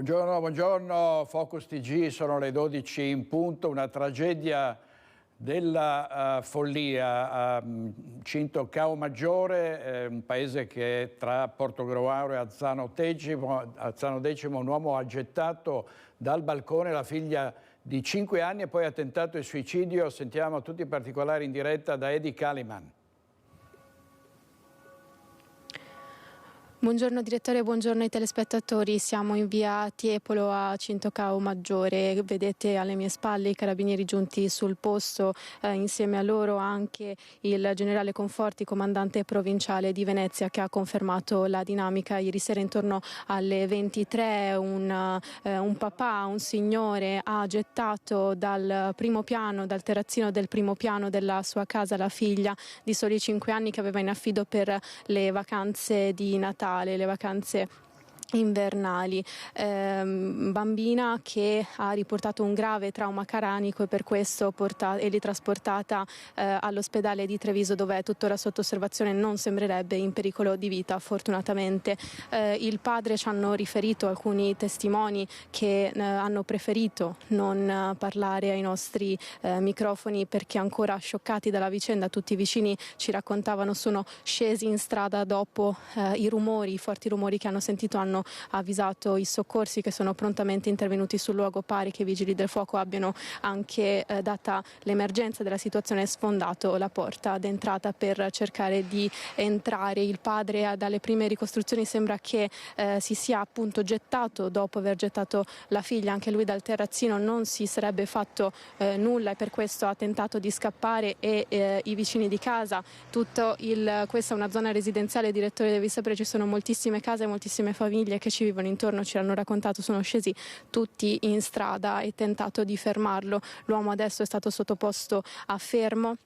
Buongiorno, buongiorno, Focus TG, sono le 12 in punto, una tragedia della follia a Cinto Caomaggiore, un paese che è tra Portogruaro e Azzano X, un uomo ha gettato dal balcone la figlia di 5 anni e poi ha tentato il suicidio. Sentiamo tutti i particolari in diretta da Eddie Kaliman. Buongiorno direttore, buongiorno ai telespettatori. Siamo in via Tiepolo a Cinto Caomaggiore. Vedete alle mie spalle i carabinieri giunti sul posto, insieme a loro anche il generale Conforti, comandante provinciale di Venezia, che ha confermato la dinamica. Ieri sera intorno alle 23 un papà, un signore, ha gettato dal primo piano, dal terrazzino del primo piano della sua casa la figlia di soli 5 anni che aveva in affido per le vacanze di Natale, le vacanze invernali, bambina che ha riportato un grave trauma cranico e per questo è ritrasportata all'ospedale di Treviso, dove è tuttora sotto osservazione. Non sembrerebbe in pericolo di vita, fortunatamente. Il padre, ci hanno riferito alcuni testimoni che hanno preferito non parlare ai nostri microfoni perché ancora scioccati dalla vicenda. Tutti i vicini, ci raccontavano, sono scesi in strada dopo i forti rumori che hanno sentito. Hanno avvisato i soccorsi che sono prontamente intervenuti sul luogo. Pare che i vigili del fuoco abbiano anche, data l'emergenza della situazione, sfondato la porta d'entrata per cercare di entrare. Il padre, dalle prime ricostruzioni, sembra che si sia appunto gettato dopo aver gettato la figlia anche lui dal terrazzino. Non si sarebbe fatto nulla e per questo ha tentato di scappare e i vicini di casa, questa è una zona residenziale, direttore, devi sapere, ci sono moltissime case, moltissime famiglie che ci vivono intorno, ci hanno raccontato, sono scesi tutti in strada e tentato di fermarlo. L'uomo adesso è stato sottoposto a fermo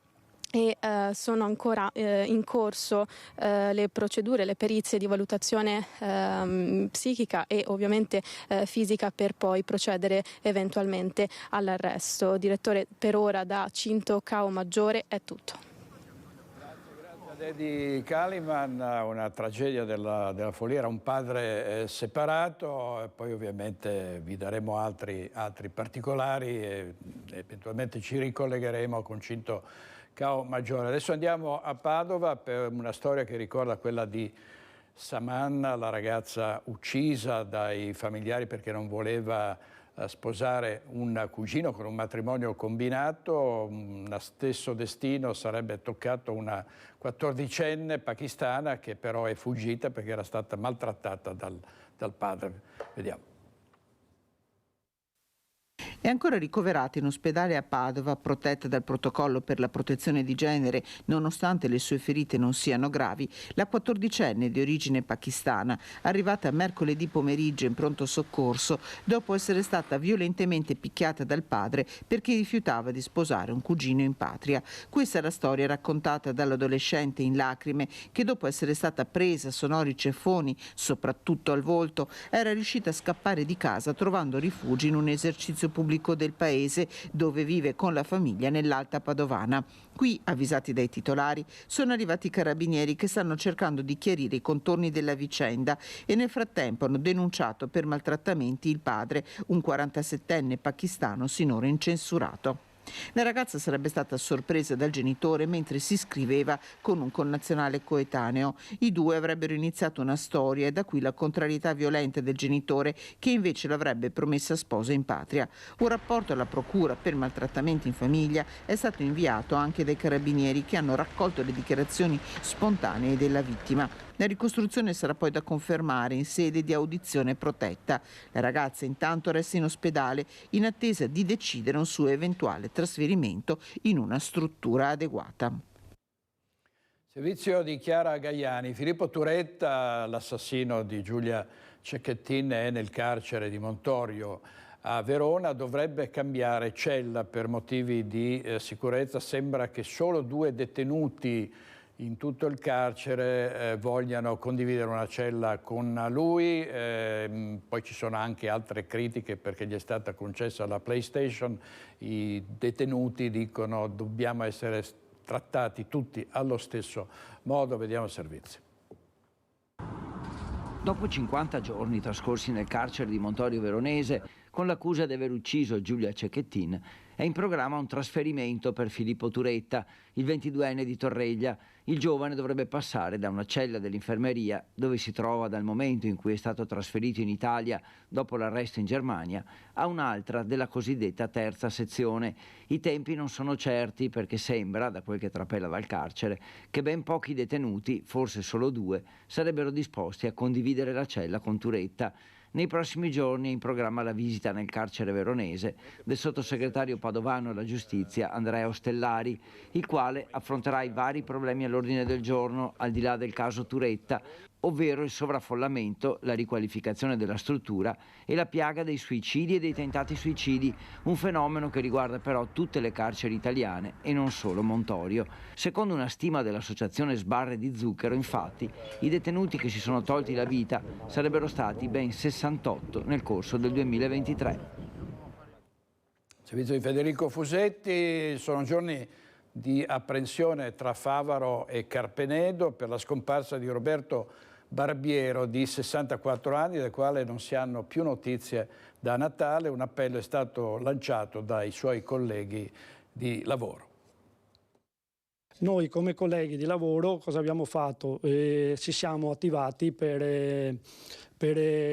e sono ancora in corso le procedure, le perizie di valutazione psichica e ovviamente fisica per poi procedere eventualmente all'arresto. Direttore, per ora da Cinto Caomaggiore è tutto. Eddie Kaliman, una tragedia della follia, era un padre separato, e poi ovviamente vi daremo altri particolari e eventualmente ci ricollegheremo con Cinto Caomaggiore. Adesso andiamo a Padova per una storia che ricorda quella di Samanna, la ragazza uccisa dai familiari perché non voleva sposare un cugino con un matrimonio combinato. Lo stesso destino sarebbe toccato una 14enne pakistana che però è fuggita perché era stata maltrattata dal padre. Vediamo. È ancora ricoverata in ospedale a Padova, protetta dal protocollo per la protezione di genere, nonostante le sue ferite non siano gravi, la 14enne di origine pakistana, arrivata mercoledì pomeriggio in pronto soccorso dopo essere stata violentemente picchiata dal padre perché rifiutava di sposare un cugino in patria. Questa è la storia raccontata dall'adolescente in lacrime che, dopo essere stata presa a sonori ceffoni, soprattutto al volto, era riuscita a scappare di casa trovando rifugio in un esercizio pubblico del paese dove vive con la famiglia nell'Alta Padovana. Qui, avvisati dai titolari, sono arrivati i carabinieri che stanno cercando di chiarire i contorni della vicenda e nel frattempo hanno denunciato per maltrattamenti il padre, un 47enne pakistano sinora incensurato. La ragazza sarebbe stata sorpresa dal genitore mentre si scriveva con un connazionale coetaneo. I due avrebbero iniziato una storia e da qui la contrarietà violenta del genitore, che invece l'avrebbe promessa sposa in patria. Un rapporto alla procura per maltrattamenti in famiglia è stato inviato anche dai carabinieri, che hanno raccolto le dichiarazioni spontanee della vittima. La ricostruzione sarà poi da confermare in sede di audizione protetta. La ragazza intanto resta in ospedale in attesa di decidere un suo eventuale trasferimento in una struttura adeguata. Servizio di Chiara Gaiani. Filippo Turetta, l'assassino di Giulia Cecchettin, è nel carcere di Montorio a Verona. Dovrebbe cambiare cella per motivi di sicurezza. Sembra che solo 2 detenuti in tutto il carcere vogliano condividere una cella con lui. Poi ci sono anche altre critiche perché gli è stata concessa la PlayStation. I detenuti dicono dobbiamo essere trattati tutti allo stesso modo. Vediamo il servizio. Dopo 50 giorni trascorsi nel carcere di Montorio Veronese, con l'accusa di aver ucciso Giulia Cecchettin, è in programma un trasferimento per Filippo Turetta, il 22enne di Torreglia. Il giovane dovrebbe passare da una cella dell'infermeria, dove si trova dal momento in cui è stato trasferito in Italia dopo l'arresto in Germania, a un'altra della cosiddetta terza sezione. I tempi non sono certi perché sembra, da quel che trapela dal carcere, che ben pochi detenuti, forse solo 2, sarebbero disposti a condividere la cella con Turetta. Nei prossimi giorni è in programma la visita nel carcere veronese del sottosegretario padovano alla giustizia Andrea Ostellari, il quale affronterà i vari problemi all'ordine del giorno al di là del caso Turetta, ovvero il sovraffollamento, la riqualificazione della struttura e la piaga dei suicidi e dei tentati suicidi, un fenomeno che riguarda però tutte le carceri italiane e non solo Montorio. Secondo una stima dell'associazione Sbarre di Zucchero, infatti, i detenuti che si sono tolti la vita sarebbero stati ben 68 nel corso del 2023. Servizio di Federico Fusetti, sono giorni di apprensione tra Favaro e Carpenedo per la scomparsa di Roberto Barbiero di 64 anni, del quale non si hanno più notizie da Natale. Un appello è stato lanciato dai suoi colleghi di lavoro. Noi come colleghi di lavoro cosa abbiamo fatto? Ci siamo attivati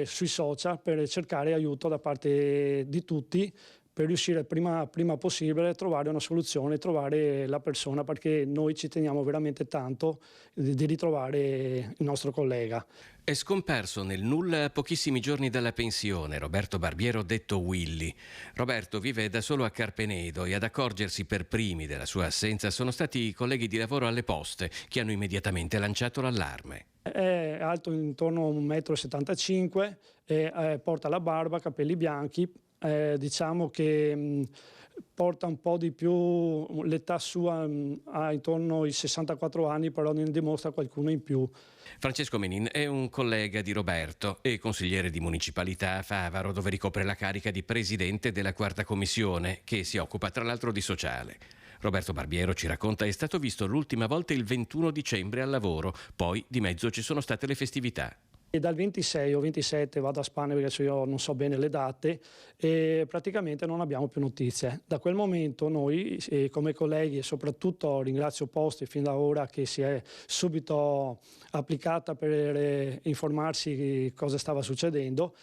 sui social per cercare aiuto da parte di tutti per riuscire prima possibile a trovare una soluzione, trovare la persona, perché noi ci teniamo veramente tanto di ritrovare il nostro collega. È scomparso nel nulla a pochissimi giorni dalla pensione Roberto Barbiero, detto Willy. Roberto vive da solo a Carpenedo e ad accorgersi per primi della sua assenza sono stati i colleghi di lavoro alle poste che hanno immediatamente lanciato l'allarme. È alto intorno a 1,75 m, porta la barba, capelli bianchi. Diciamo che porta un po' di più, l'età sua ha intorno ai 64 anni, però ne dimostra qualcuno in più. Francesco Menin è un collega di Roberto e consigliere di municipalità a Favaro, dove ricopre la carica di presidente della quarta commissione, che si occupa tra l'altro di sociale. Roberto Barbiero, ci racconta, è stato visto l'ultima volta il 21 dicembre al lavoro, poi di mezzo ci sono state le festività. E dal 26 o 27 vado a Spagna perché io non so bene le date e praticamente non abbiamo più notizie. Da quel momento noi come colleghi e soprattutto ringrazio Poste fin da ora che si è subito applicata per informarsi cosa stava succedendo.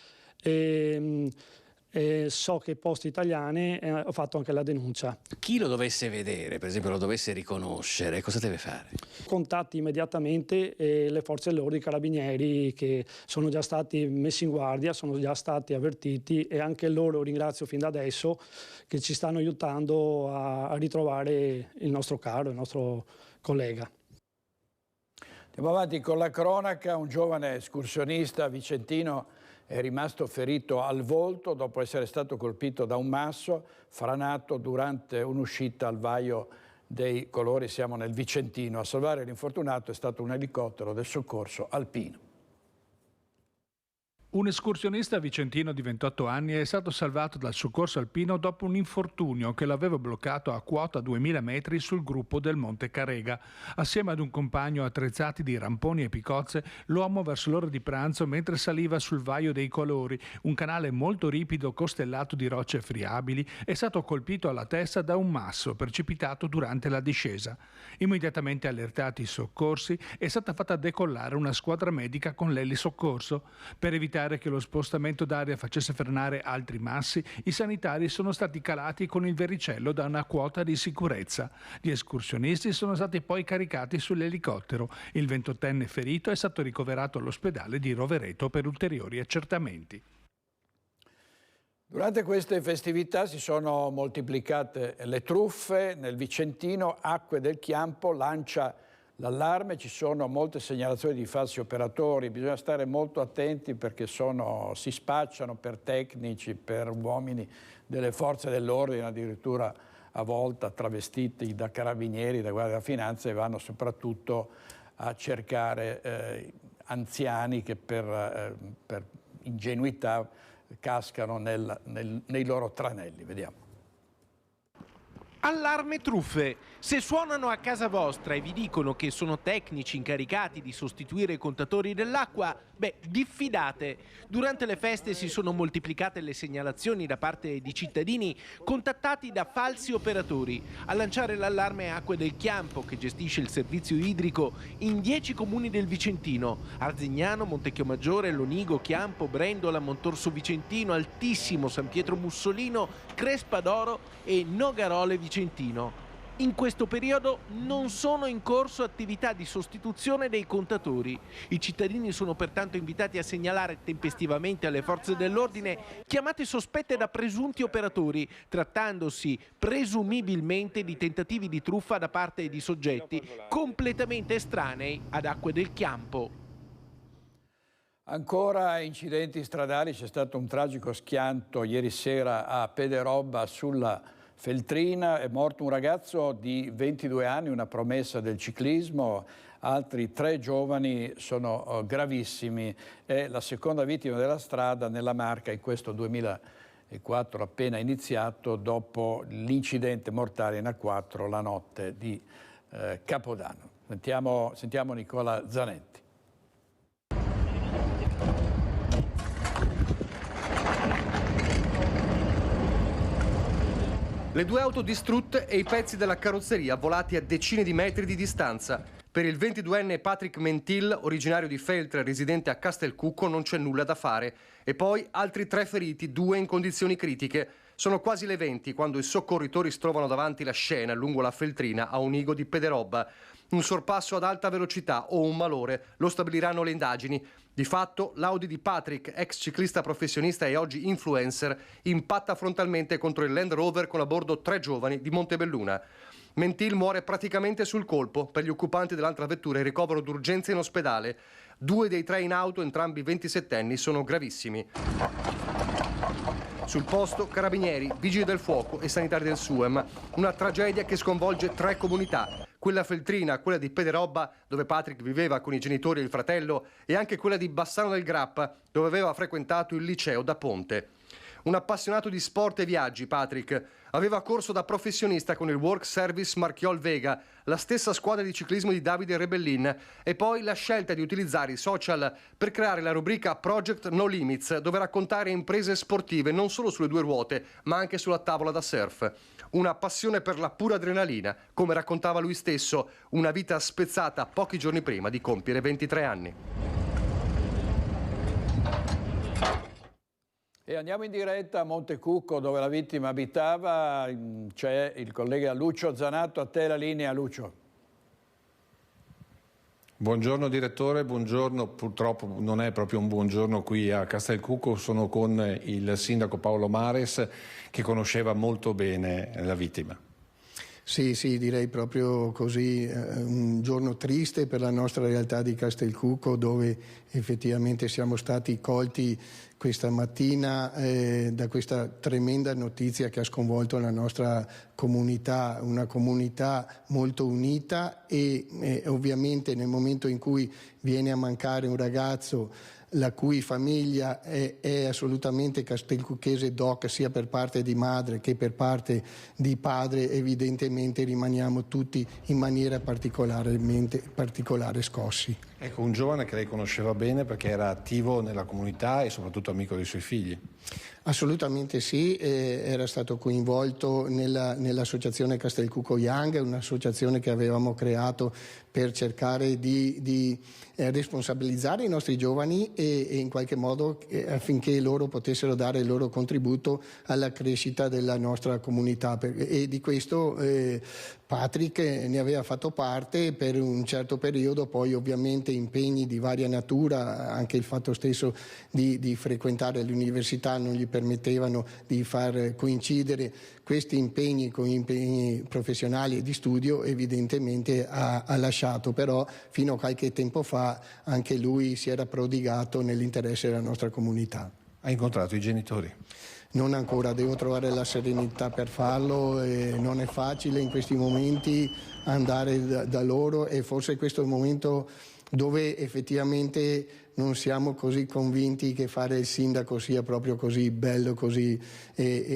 So che Poste Italiane ha fatto anche la denuncia. Chi lo dovesse vedere, per esempio lo dovesse riconoscere, cosa deve fare? Contatti immediatamente le forze dell'ordine, i carabinieri che sono già stati messi in guardia, sono già stati avvertiti e anche loro ringrazio fin da adesso che ci stanno aiutando a ritrovare il nostro caro, il nostro collega. Andiamo avanti con la cronaca. Un giovane escursionista vicentino è rimasto ferito al volto dopo essere stato colpito da un masso franato durante un'uscita al Vaio dei Colori. Siamo nel Vicentino. A salvare l'infortunato è stato un elicottero del soccorso alpino. Un escursionista vicentino di 28 anni è stato salvato dal soccorso alpino dopo un infortunio che l'aveva bloccato a quota 2000 metri sul gruppo del Monte Carega. Assieme ad un compagno attrezzati di ramponi e piccozze, l'uomo verso l'ora di pranzo, mentre saliva sul Vaio dei Colori, un canale molto ripido costellato di rocce friabili, è stato colpito alla testa da un masso precipitato durante la discesa. Immediatamente allertati i soccorsi, è stata fatta decollare una squadra medica con l'elisoccorso. Per evitare che lo spostamento d'aria facesse frenare altri massi, i sanitari sono stati calati con il vericello da una quota di sicurezza. Gli escursionisti sono stati poi caricati sull'elicottero. Il 28enne ferito è stato ricoverato all'ospedale di Rovereto per ulteriori accertamenti. Durante queste festività si sono moltiplicate le truffe. Nel Vicentino Acque del Chiampo lancia l'allarme, ci sono molte segnalazioni di falsi operatori, bisogna stare molto attenti perché si spacciano per tecnici, per uomini delle forze dell'ordine, addirittura a volte travestiti da carabinieri, da guardia della finanza, e vanno soprattutto a cercare anziani che per ingenuità cascano nei loro tranelli. Vediamo. Allarme truffe. Se suonano a casa vostra e vi dicono che sono tecnici incaricati di sostituire i contatori dell'acqua, diffidate. Durante le feste si sono moltiplicate le segnalazioni da parte di cittadini contattati da falsi operatori. A lanciare l'allarme è Acque del Chiampo, che gestisce il servizio idrico in 10 comuni del Vicentino: Arzignano, Montecchiomaggiore, Lonigo, Chiampo, Brendola, Montorso Vicentino, Altissimo, San Pietro Mussolino, Crespa d'Oro e Nogarole Vicentino. In questo periodo non sono in corso attività di sostituzione dei contatori. I cittadini sono pertanto invitati a segnalare tempestivamente alle forze dell'ordine chiamate sospette da presunti operatori, trattandosi presumibilmente di tentativi di truffa da parte di soggetti completamente estranei ad Acque del Chiampo. Ancora incidenti stradali, c'è stato un tragico schianto ieri sera a Pederobba sulla Feltrina, è morto un ragazzo di 22 anni, una promessa del ciclismo, altri 3 giovani sono gravissimi, è la seconda vittima della strada nella Marca in questo 2004 appena iniziato dopo l'incidente mortale in A4 la notte di Capodanno. Sentiamo Nicola Zanetti. Le 2 auto distrutte e i pezzi della carrozzeria volati a decine di metri di distanza. Per il 22enne Patrick Mentil, originario di Feltre, residente a Castelcucco, non c'è nulla da fare. E poi altri 3 feriti, 2 in condizioni critiche. Sono quasi le 20 quando i soccorritori si trovano davanti la scena lungo la Feltrina a Onigo di Pederobba. Un sorpasso ad alta velocità o un malore, lo stabiliranno le indagini. Di fatto, l'Audi di Patrick, ex ciclista professionista e oggi influencer, impatta frontalmente contro il Land Rover con a bordo 3 giovani di Montebelluna. Mentil muore praticamente sul colpo. Per gli occupanti dell'altra vettura il ricovero d'urgenza in ospedale. 2 dei 3 in auto, entrambi 27enni, sono gravissimi. Sul posto carabinieri, vigili del fuoco e sanitari del SUEM. Una tragedia che sconvolge 3 comunità. Quella feltrina, quella di Pederobba, dove Patrick viveva con i genitori e il fratello, e anche quella di Bassano del Grappa, dove aveva frequentato il liceo da Ponte. Un appassionato di sport e viaggi, Patrick. Aveva corso da professionista con il Work Service Marchiol Vega, la stessa squadra di ciclismo di Davide Rebellin, e poi la scelta di utilizzare i social per creare la rubrica Project No Limits, dove raccontare imprese sportive non solo sulle 2 ruote, ma anche sulla tavola da surf. Una passione per la pura adrenalina, come raccontava lui stesso, una vita spezzata pochi giorni prima di compiere 23 anni. E andiamo in diretta a Montecucco, dove la vittima abitava. C'è il collega Lucio Zanato. A te la linea, Lucio. Buongiorno direttore, buongiorno. Purtroppo non è proprio un buongiorno qui a Castelcucco, sono con il sindaco Paolo Mares, che conosceva molto bene la vittima. Sì, direi proprio così, un giorno triste per la nostra realtà di Castelcucco, dove effettivamente siamo stati colti questa mattina da questa tremenda notizia che ha sconvolto la nostra comunità, una comunità molto unita e ovviamente nel momento in cui viene a mancare un ragazzo la cui famiglia è assolutamente castelcucchese doc, sia per parte di madre che per parte di padre, evidentemente rimaniamo tutti in maniera particolare scossi. Ecco, un giovane che lei conosceva bene perché era attivo nella comunità e soprattutto amico dei suoi figli. Assolutamente sì, era stato coinvolto nell'associazione Castelcucco Young, un'associazione che avevamo creato per cercare di responsabilizzare i nostri giovani e in qualche modo affinché loro potessero dare il loro contributo alla crescita della nostra comunità, e di questo Patrick ne aveva fatto parte per un certo periodo. Poi ovviamente impegni di varia natura, anche il fatto stesso di frequentare l'università non gli permettevano di far coincidere questi impegni con gli impegni professionali e di studio. Evidentemente ha lasciato, però fino a qualche tempo fa anche lui si era prodigato nell'interesse della nostra comunità. Ha incontrato i genitori? Non ancora, devo trovare la serenità per farlo e non è facile in questi momenti andare da loro, e forse questo è il momento dove effettivamente non siamo così convinti che fare il sindaco sia proprio così bello, così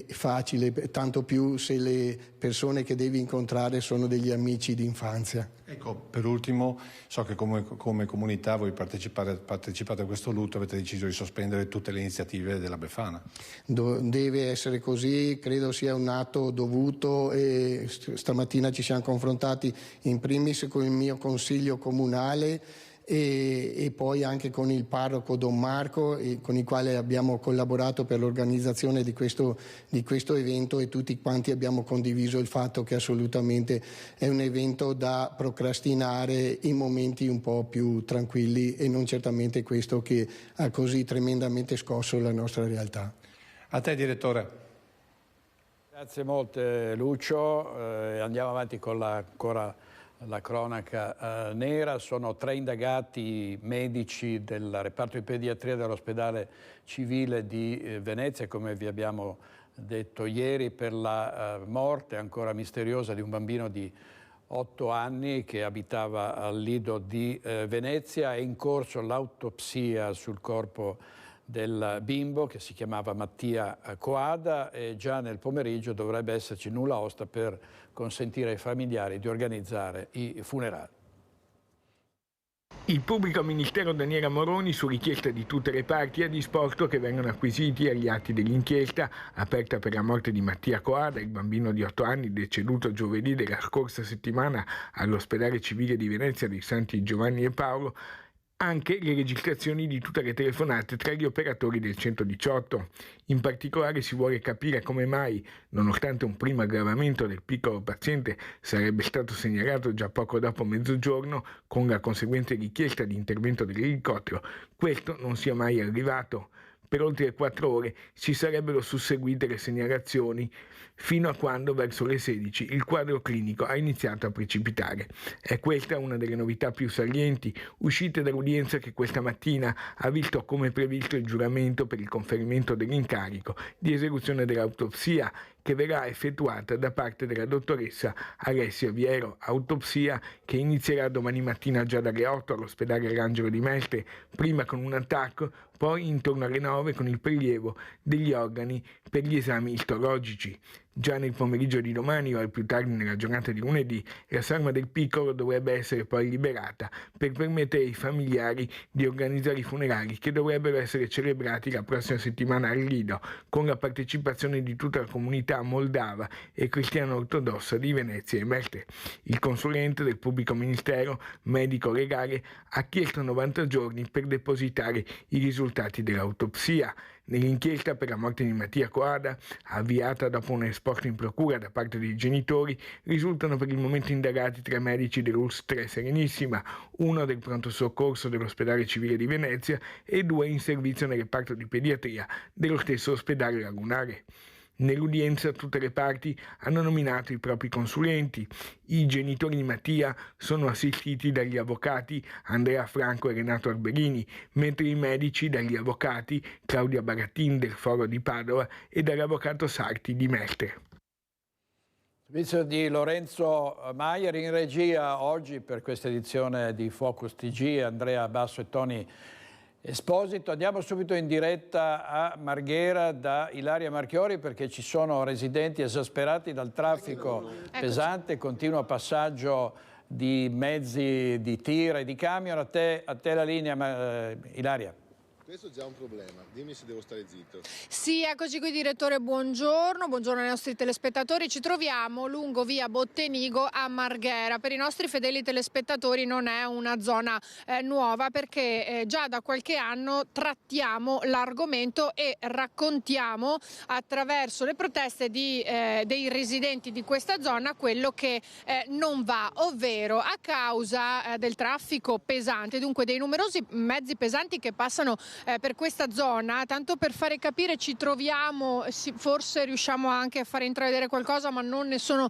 facile, tanto più se le persone che devi incontrare sono degli amici d'infanzia. Ecco, per ultimo, so che come comunità voi partecipate a questo lutto, avete deciso di sospendere tutte le iniziative della Befana. Deve essere così, credo sia un atto dovuto e stamattina ci siamo confrontati in primis con il mio consiglio comunale e poi anche con il parroco Don Marco, con il quale abbiamo collaborato per l'organizzazione di questo evento, e tutti quanti abbiamo condiviso il fatto che assolutamente è un evento da procrastinare in momenti un po' più tranquilli e non certamente questo che ha così tremendamente scosso la nostra realtà. A te, direttore. Grazie molte Lucio, andiamo avanti con la cronaca nera. Sono 3 indagati medici del reparto di pediatria dell'ospedale civile di Venezia, come vi abbiamo detto ieri, per la morte ancora misteriosa di un bambino di 8 anni che abitava al Lido di Venezia. È in corso l'autopsia sul corpo del bimbo, che si chiamava Mattia Coada, e già nel pomeriggio dovrebbe esserci nulla osta per consentire ai familiari di organizzare i funerali. Il pubblico ministero Daniela Moroni, su richiesta di tutte le parti, ha disposto che vengano acquisiti agli atti dell'inchiesta aperta per la morte di Mattia Coada, il bambino di 8 anni deceduto giovedì della scorsa settimana all'ospedale civile di Venezia dei Santi Giovanni e Paolo, anche le registrazioni di tutte le telefonate tra gli operatori del 118. In particolare si vuole capire come mai, nonostante un primo aggravamento del piccolo paziente sarebbe stato segnalato già poco dopo mezzogiorno, con la conseguente richiesta di intervento dell'elicottero, questo non sia mai arrivato. Per oltre 4 ore si sarebbero susseguite le segnalazioni, fino a quando verso le 16 il quadro clinico ha iniziato a precipitare. È questa una delle novità più salienti uscite dall'udienza che questa mattina ha visto come previsto il giuramento per il conferimento dell'incarico di esecuzione dell'autopsia, che verrà effettuata da parte della dottoressa Alessia Viero, autopsia che inizierà domani mattina già dalle 8 all'ospedale L'Angelo di Mestre, prima con un attacco, poi intorno alle 9 con il prelievo degli organi per gli esami istologici. Già nel pomeriggio di domani o al più tardi nella giornata di lunedì la salma del piccolo dovrebbe essere poi liberata per permettere ai familiari di organizzare i funerali, che dovrebbero essere celebrati la prossima settimana al Lido, con la partecipazione di tutta la comunità moldava e cristiana ortodossa di Venezia e Mestre. Il consulente del pubblico ministero medico legale ha chiesto 90 giorni per depositare i risultati dell'autopsia. Nell'inchiesta per la morte di Mattia Coada, avviata dopo un esposto in procura da parte dei genitori, risultano per il momento indagati 3 medici dell'ULSS 3 Serenissima, 1 del pronto soccorso dell'ospedale civile di Venezia e 2 in servizio nel reparto di pediatria dello stesso ospedale lagunare. Nell'udienza tutte le parti hanno nominato i propri consulenti. I genitori di Mattia sono assistiti dagli avvocati Andrea Franco e Renato Arberini, mentre i medici dagli avvocati Claudia Barattin del Foro di Padova e dall'avvocato Sarti di Mestre. Servizio di Lorenzo Maier in regia oggi per questa edizione di Focus TG, Andrea Basso e Toni Esposito. Andiamo subito in diretta a Marghera da Ilaria Marchiori, perché ci sono residenti esasperati dal traffico pesante, continuo passaggio di mezzi di tir e di camion. A te la linea, Ilaria. Questo è già un problema, dimmi se devo stare zitto. Sì, eccoci qui direttore, buongiorno ai nostri telespettatori. Ci troviamo lungo via Bottenigo a Marghera. Per i nostri fedeli telespettatori non è una zona nuova, perché già da qualche anno trattiamo l'argomento e raccontiamo attraverso le proteste dei residenti di questa zona quello che non va, ovvero a causa del traffico pesante, dunque dei numerosi mezzi pesanti che passano per questa zona. Tanto per fare capire, ci troviamo, forse riusciamo anche a fare intravedere qualcosa, ma non ne sono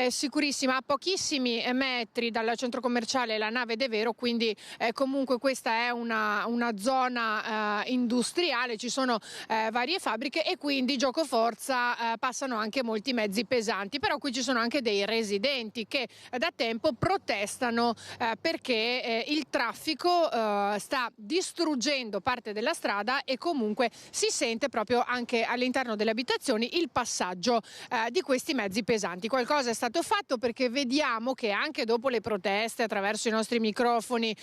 sicurissima, a pochissimi metri dal centro commerciale La Nave de Vero, quindi comunque questa è una zona industriale, ci sono varie fabbriche e quindi giocoforza passano anche molti mezzi pesanti, però qui ci sono anche dei residenti che da tempo protestano perché il traffico sta distruggendo parte della strada e comunque si sente proprio anche all'interno delle abitazioni il passaggio di questi mezzi pesanti. Qualcosa è stato fatto, perché vediamo che anche dopo le proteste, attraverso i nostri microfoni,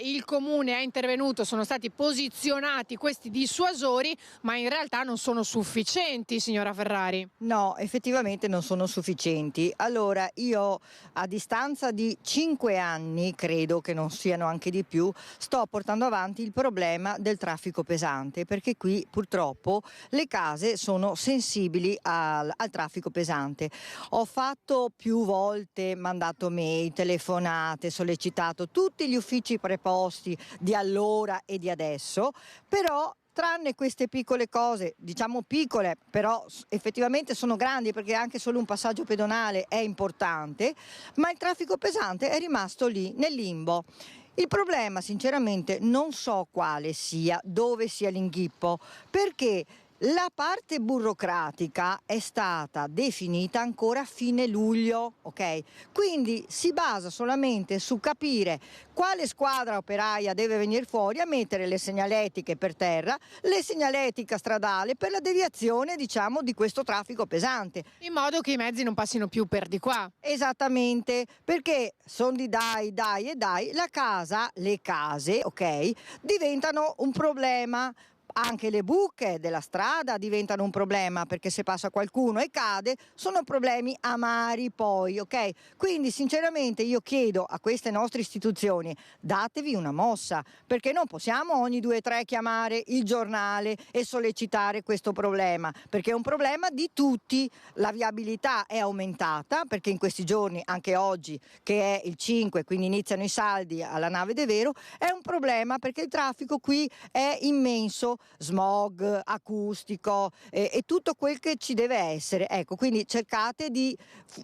il comune è intervenuto, sono stati posizionati questi dissuasori, ma in realtà non sono sufficienti, signora Ferrari. No, effettivamente non sono sufficienti. Allora, io a distanza di 5 anni, credo che non siano anche di più, sto portando avanti il problema del traffico pesante, perché qui purtroppo le case sono sensibili al traffico pesante. Ho fatto più volte, mandato mail, telefonate, sollecitato tutti gli uffici preposti di allora e di adesso, però tranne queste piccole cose, diciamo piccole, però effettivamente sono grandi, perché anche solo un passaggio pedonale è importante, ma il traffico pesante è rimasto lì nel limbo. Il problema sinceramente non so quale sia, dove sia l'inghippo, perché la parte burocratica è stata definita ancora a fine luglio, ok? Quindi si basa solamente su capire quale squadra operaia deve venire fuori a mettere le segnaletiche per terra, le segnaletica stradale per la deviazione, diciamo, di questo traffico pesante. In modo che i mezzi non passino più per di qua. Esattamente, perché sono di dai, le case, ok, diventano un problema. Anche le buche della strada diventano un problema, perché se passa qualcuno e cade sono problemi amari poi, ok? Quindi sinceramente io chiedo a queste nostre istituzioni, datevi una mossa, perché non possiamo ogni 2 o 3 chiamare il giornale e sollecitare questo problema, perché è un problema di tutti. La viabilità è aumentata, perché in questi giorni, anche oggi che è il 5, quindi iniziano i saldi alla Nave de Vero, è un problema perché il traffico qui è immenso, smog, acustico e tutto quel che ci deve essere. Ecco, quindi cercate di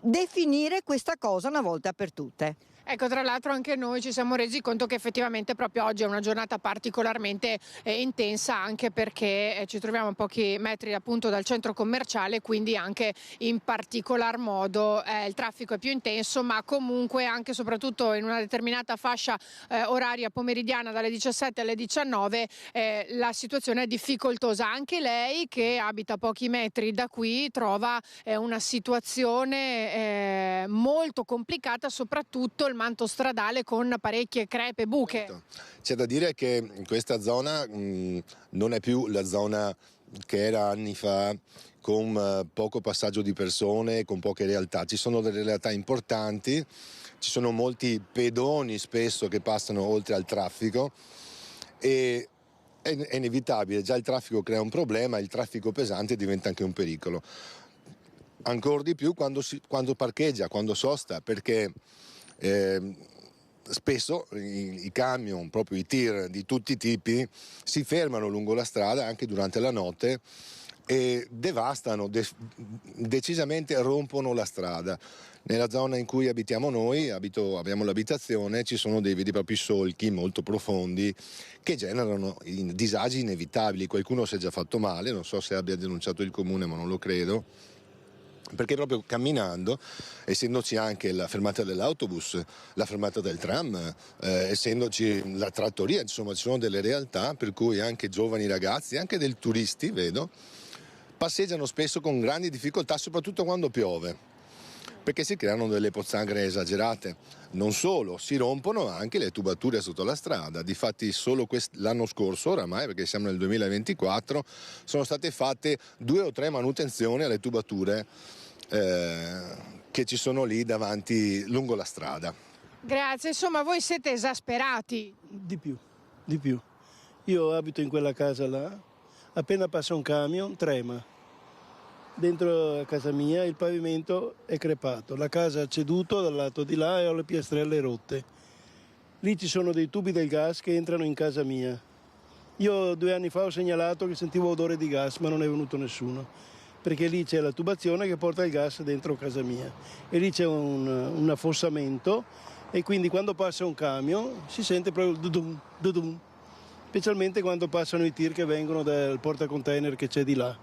definire questa cosa una volta per tutte. Ecco, tra l'altro anche noi ci siamo resi conto che effettivamente proprio oggi è una giornata particolarmente intensa, anche perché ci troviamo a pochi metri appunto dal centro commerciale, quindi anche in particolar modo il traffico è più intenso, ma comunque anche e soprattutto in una determinata fascia oraria pomeridiana dalle 17 alle 19 la situazione è difficoltosa. Anche lei, che abita a pochi metri da qui, trova una situazione molto complicata, soprattutto il manto stradale con parecchie crepe, buche. C'è da dire che questa zona non è più la zona che era anni fa, con poco passaggio di persone, con poche realtà. Ci sono delle realtà importanti, ci sono molti pedoni spesso che passano oltre al traffico e è inevitabile, già il traffico crea un problema, il traffico pesante diventa anche un pericolo. Ancora di più quando parcheggia, quando sosta, perché spesso i camion, proprio i tir di tutti i tipi, si fermano lungo la strada anche durante la notte e devastano, decisamente rompono la strada. Nella zona in cui abitiamo noi, abbiamo l'abitazione, ci sono dei veri e propri solchi molto profondi che generano disagi inevitabili. Qualcuno si è già fatto male, non so se abbia denunciato il comune, ma non lo credo, perché proprio camminando, essendoci anche la fermata dell'autobus, la fermata del tram, essendoci la trattoria, insomma ci sono delle realtà per cui anche giovani ragazzi, anche dei turisti, vedo, passeggiano spesso con grandi difficoltà, soprattutto quando piove, perché si creano delle pozzanghere esagerate. Non solo, si rompono anche le tubature sotto la strada. Difatti solo l'anno scorso, oramai, perché siamo nel 2024, sono state fatte 2 o 3 manutenzioni alle tubature che ci sono lì davanti lungo la strada. Grazie, insomma voi siete esasperati. Di più. Io abito in quella casa là, appena passa un camion trema. Dentro a casa mia il pavimento è crepato, la casa ha ceduto dal lato di là e ho le piastrelle rotte. Lì ci sono dei tubi del gas che entrano in casa mia. Io 2 anni fa ho segnalato che sentivo odore di gas, ma non è venuto nessuno, perché lì c'è la tubazione che porta il gas dentro casa mia e lì c'è un affossamento e quindi quando passa un camion si sente proprio dudum, dudum, specialmente quando passano i tir che vengono dal portacontainer che c'è di là,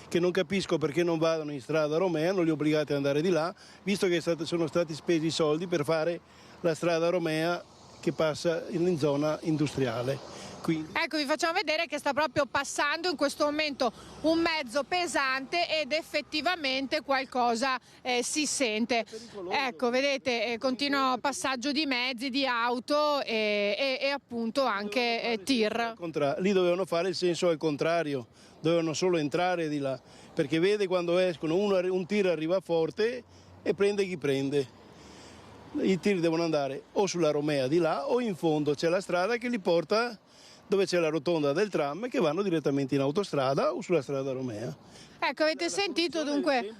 che non capisco perché non vadano in strada Romea, non li obbligate ad andare di là, visto che sono stati spesi i soldi per fare la strada Romea che passa in zona industriale. Quindi... Ecco, vi facciamo vedere che sta proprio passando in questo momento un mezzo pesante ed effettivamente qualcosa si sente. Ecco, vedete, continuo passaggio di mezzi, di auto e appunto anche tir. Lì dovevano fare il senso al contrario, dovevano solo entrare di là, perché vede quando escono, un tir arriva forte e prende chi prende. I tir devono andare o sulla Romea di là o in fondo c'è la strada che li porta dove c'è la rotonda del tram che vanno direttamente in autostrada o sulla strada Romea. Ecco, avete sentito dunque?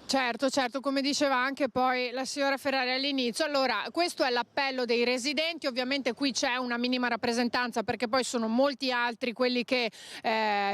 Certo, come diceva anche poi la signora Ferrari all'inizio. Allora, questo è l'appello dei residenti, ovviamente qui c'è una minima rappresentanza perché poi sono molti altri quelli che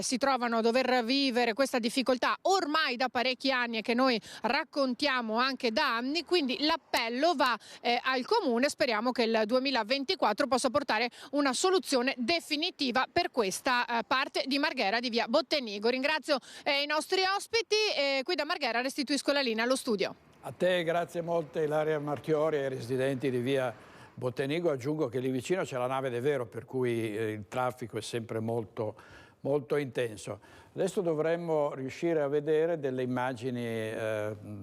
si trovano a dover vivere questa difficoltà ormai da parecchi anni e che noi raccontiamo anche da anni, quindi l'appello va al Comune, speriamo che il 2024 possa portare una soluzione definitiva per questa parte di Marghera di via Bottenigo. Ringrazio i nostri ospiti e qui da Marghera restituisco la linea allo studio. A te grazie molte Ilaria Marchiori e ai residenti di via Bottenigo. Aggiungo che lì vicino c'è la nave De Vero, per cui il traffico è sempre molto intenso. Adesso dovremmo riuscire a vedere delle immagini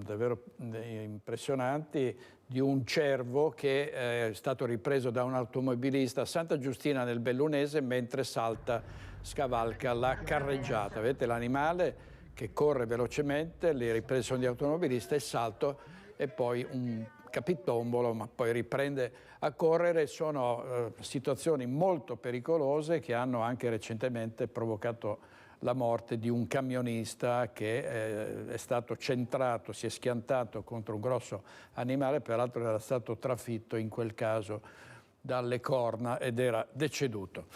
davvero impressionanti di un cervo che è stato ripreso da un automobilista a Santa Giustina nel Bellunese mentre scavalca la carreggiata. Vedete l'animale che corre velocemente, le riprese sono di automobilista, il salto e poi un capitombolo, ma poi riprende a correre. Sono situazioni molto pericolose che hanno anche recentemente provocato la morte di un camionista che è stato centrato, si è schiantato contro un grosso animale, peraltro era stato trafitto in quel caso dalle corna ed era deceduto.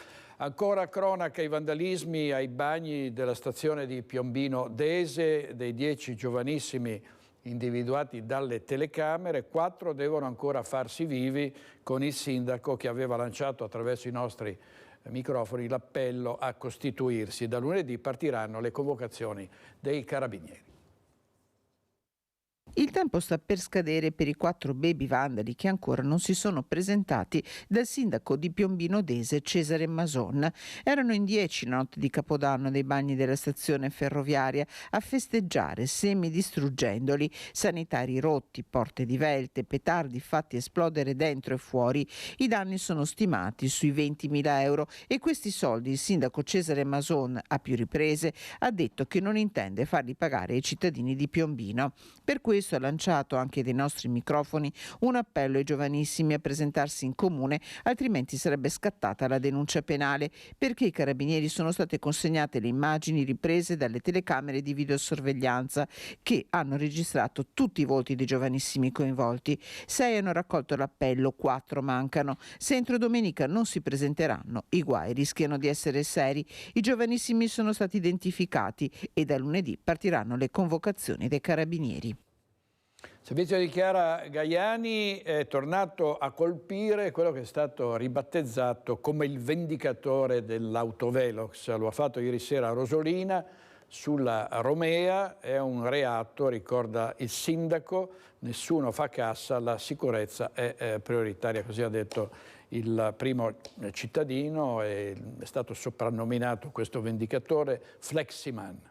Ancora cronaca, i vandalismi ai bagni della stazione di Piombino Dese, dei 10 giovanissimi individuati dalle telecamere, 4 devono ancora farsi vivi, con il sindaco che aveva lanciato attraverso i nostri microfoni l'appello a costituirsi. Da lunedì partiranno le convocazioni dei carabinieri. Il tempo sta per scadere per i 4 baby vandali che ancora non si sono presentati dal sindaco di Piombino Dese Cesare Mason. Erano in 10 la notte di Capodanno dei bagni della stazione ferroviaria a festeggiare, semidistruggendoli. Sanitari rotti, porte divelte, petardi fatti esplodere dentro e fuori. I danni sono stimati sui 20.000 euro e questi soldi il sindaco Cesare Mason a più riprese ha detto che non intende farli pagare ai cittadini di Piombino. Per questo ha lanciato anche dai nostri microfoni un appello ai giovanissimi a presentarsi in comune, altrimenti sarebbe scattata la denuncia penale, perché ai carabinieri sono state consegnate le immagini riprese dalle telecamere di videosorveglianza che hanno registrato tutti i volti dei giovanissimi coinvolti. 6 hanno raccolto l'appello, 4 mancano. Se entro domenica non si presenteranno, i guai rischiano di essere seri. I giovanissimi sono stati identificati e da lunedì partiranno le convocazioni dei carabinieri. Il servizio di Chiara Gaiani è tornato a colpire quello che è stato ribattezzato come il vendicatore dell'autovelox. Lo ha fatto ieri sera a Rosolina, sulla Romea. È un reato, ricorda il sindaco, nessuno fa cassa, la sicurezza è prioritaria, così ha detto il primo cittadino. È stato soprannominato questo vendicatore Fleximan.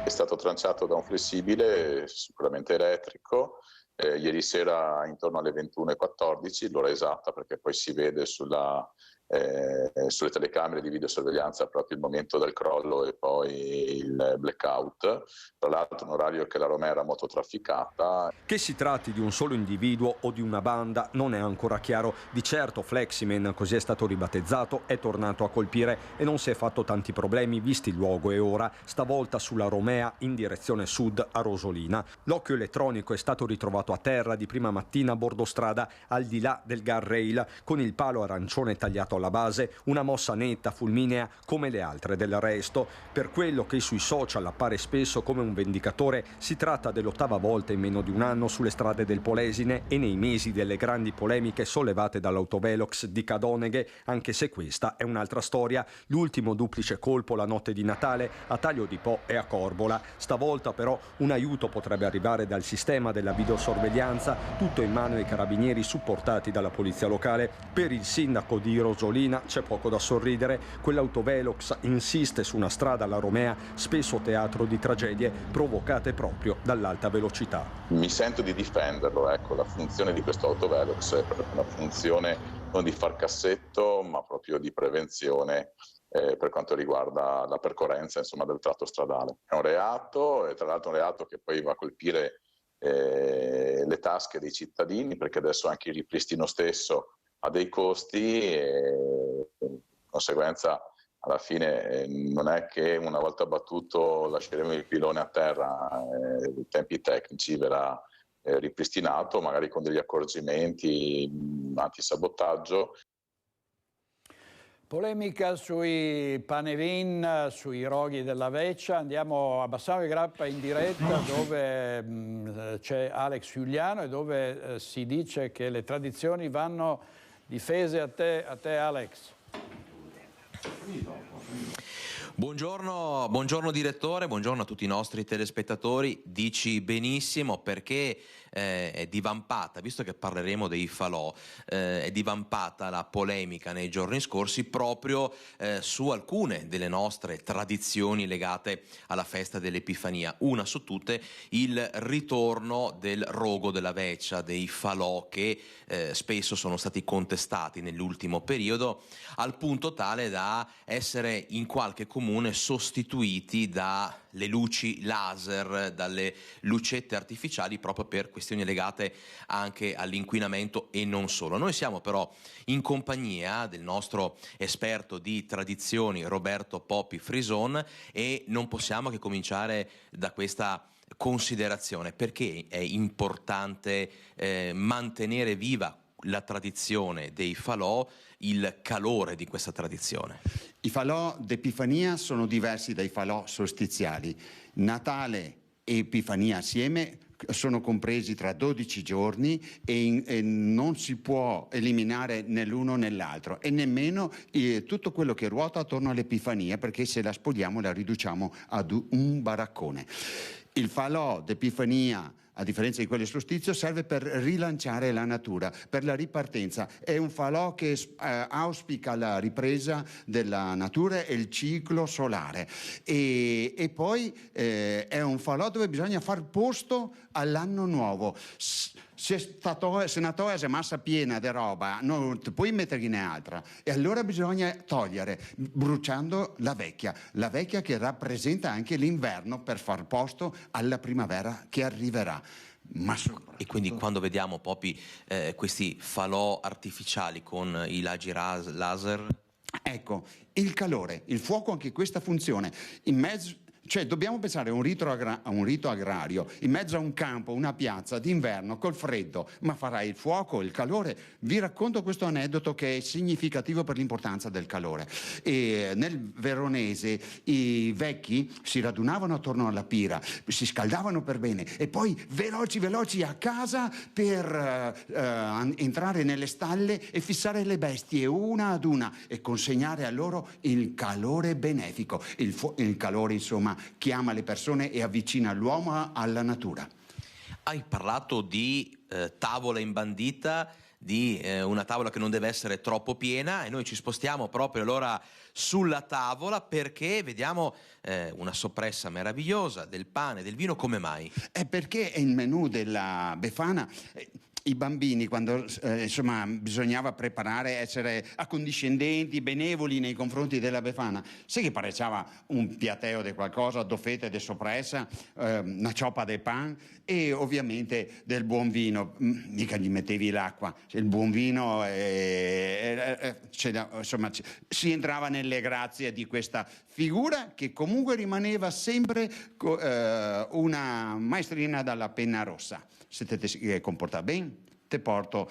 È stato tranciato da un flessibile, sicuramente elettrico, ieri sera intorno alle 21:14, l'ora esatta perché poi si vede sulla sulle telecamere di videosorveglianza proprio il momento del crollo e poi il blackout. Tra l'altro un orario che la Romea era molto trafficata. Che si tratti di un solo individuo o di una banda non è ancora chiaro. Di certo Fleximan, così è stato ribattezzato, è tornato a colpire e non si è fatto tanti problemi visti il luogo e ora, stavolta sulla Romea in direzione sud a Rosolina. L'occhio elettronico è stato ritrovato a terra di prima mattina a bordo strada al di là del guardrail con il palo arancione tagliato alla base, una mossa netta, fulminea come le altre del resto. Per quello che sui social appare spesso come un vendicatore, si tratta dell'8ª volta in meno di un anno sulle strade del Polesine e nei mesi delle grandi polemiche sollevate dall'autovelox di Cadoneghe, anche se questa è un'altra storia. L'ultimo duplice colpo la notte di Natale a Taglio di Po e a Corbola. Stavolta però un aiuto potrebbe arrivare dal sistema della videosorveglianza, tutto in mano ai carabinieri supportati dalla polizia locale. Per il sindaco di Rosolina c'è poco da sorridere. Quell'autovelox insiste su una strada alla Romea, spesso teatro di tragedie provocate proprio dall'alta velocità. Mi sento di difenderlo, ecco, la funzione di questo autovelox è una funzione non di far cassetto, ma proprio di prevenzione per quanto riguarda la percorrenza, insomma, del tratto stradale. È un reato, e tra l'altro un reato che poi va a colpire le tasche dei cittadini, perché adesso anche il ripristino stesso ha dei costi e di conseguenza alla fine non è che una volta battuto lasceremo il pilone a terra, in tempi tecnici verrà ripristinato, magari con degli accorgimenti antisabotaggio. Polemica sui panevin, sui roghi della Veccia. Andiamo a Bassano di Grappa in diretta dove c'è Alex Giuliano e dove si dice che le tradizioni vanno difese. A te Alex. Buongiorno direttore, buongiorno a tutti i nostri telespettatori. Dici benissimo, perché è divampata, visto che parleremo dei falò, è divampata la polemica nei giorni scorsi proprio su alcune delle nostre tradizioni legate alla festa dell'Epifania. Una su tutte, il ritorno del rogo della Veccia, dei falò, che spesso sono stati contestati nell'ultimo periodo, al punto tale da essere in qualche comune sostituiti dalle luci laser, dalle lucette artificiali, proprio per questioni legate anche all'inquinamento e non solo. Noi siamo però in compagnia del nostro esperto di tradizioni Roberto Poppi Frison e non possiamo che cominciare da questa considerazione: perché è importante mantenere viva la tradizione dei falò, il calore di questa tradizione? I falò d'Epifania sono diversi dai falò solstiziali. Natale e Epifania assieme sono compresi tra 12 giorni e non si può eliminare né l'uno né l'altro, e nemmeno tutto quello che ruota attorno all'Epifania, perché se la spogliamo la riduciamo ad un baraccone. Il falò d'Epifania, a differenza di quello solstizio, serve per rilanciare la natura, per la ripartenza. È un falò che auspica la ripresa della natura e il ciclo solare. E poi è un falò dove bisogna far posto all'anno nuovo. Se una tua è massa piena di roba, non puoi mettergliene altra, e allora bisogna togliere, bruciando la vecchia che rappresenta anche l'inverno, per far posto alla primavera che arriverà. E quindi quando vediamo Poppi questi falò artificiali con i raggi laser? Ecco, il calore, il fuoco, anche questa funzione. In mezzo, cioè dobbiamo pensare a un rito agrario, in mezzo a un campo, una piazza d'inverno col freddo, ma farai il fuoco, il calore. Vi racconto questo aneddoto che è significativo per l'importanza del calore. E nel Veronese i vecchi si radunavano attorno alla pira, si scaldavano per bene e poi veloci a casa per entrare nelle stalle e fissare le bestie una ad una e consegnare a loro il calore benefico. Il calore, insomma, chiama le persone e avvicina l'uomo alla natura. Hai parlato di tavola imbandita, di una tavola che non deve essere troppo piena, e noi ci spostiamo proprio allora sulla tavola, perché vediamo una soppressa meravigliosa del pane, del vino. Come mai? È perché è il menù della Befana. i bambini, quando insomma bisognava preparare, essere accondiscendenti, benevoli nei confronti della Befana, sai che parecchiava un piateo di qualcosa, due fette di soppressa, una cioppa di pan e ovviamente del buon vino. Mica gli mettevi l'acqua, il buon vino insomma si entrava nelle grazie di questa figura che comunque rimaneva sempre una maestrina dalla penna rossa. Se te si comporta bene, te porto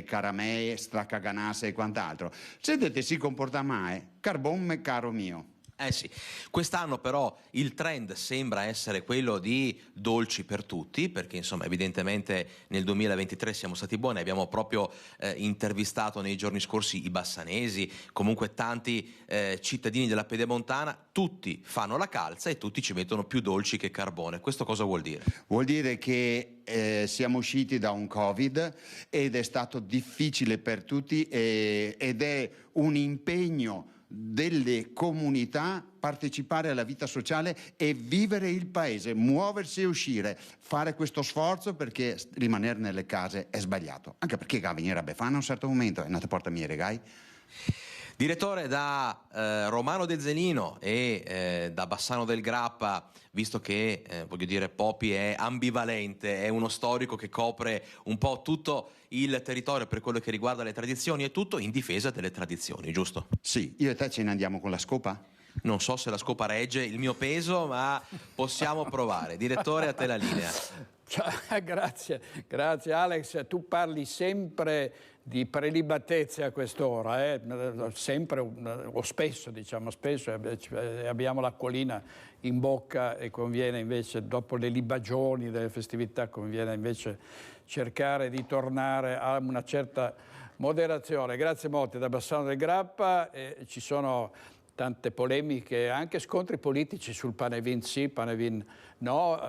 caramelle, straccaganassa e quant'altro. Se te si comporta male, carbone caro mio. Eh sì, quest'anno però il trend sembra essere quello di dolci per tutti, perché insomma evidentemente nel 2023 siamo stati buoni, abbiamo proprio intervistato nei giorni scorsi i bassanesi, comunque tanti cittadini della Pedemontana, tutti fanno la calza e tutti ci mettono più dolci che carbone. Questo cosa vuol dire? Vuol dire che siamo usciti da un Covid ed è stato difficile per tutti ed è un impegno delle comunità partecipare alla vita sociale e vivere il paese, muoversi e uscire, fare questo sforzo, perché rimanere nelle case è sbagliato, anche perché venire a Befana a un certo momento è andata a portarmi i regali. Direttore, da Romano De Zenino e da Bassano del Grappa, visto che voglio dire Popi è ambivalente, è uno storico che copre un po' tutto il territorio per quello che riguarda le tradizioni, è tutto in difesa delle tradizioni, giusto? Sì, io e te ce ne andiamo con la scopa? Non so se la scopa regge il mio peso, ma possiamo provare. Direttore, a te la linea. Grazie Alex, tu parli sempre di prelibatezze a quest'ora, sempre o spesso, diciamo spesso, abbiamo l'acquolina in bocca e conviene invece, dopo le libagioni delle festività, conviene invece cercare di tornare a una certa moderazione. Grazie molte da Bassano del Grappa, ci sono tante polemiche, anche scontri politici sul Panevin sì, Panevin no,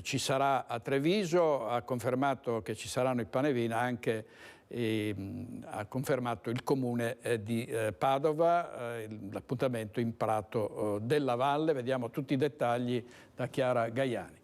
ci sarà a Treviso, ha confermato che ci saranno i Panevin, anche ha confermato il comune di Padova, l'appuntamento in Prato della Valle. Vediamo tutti i dettagli da Chiara Gaiani.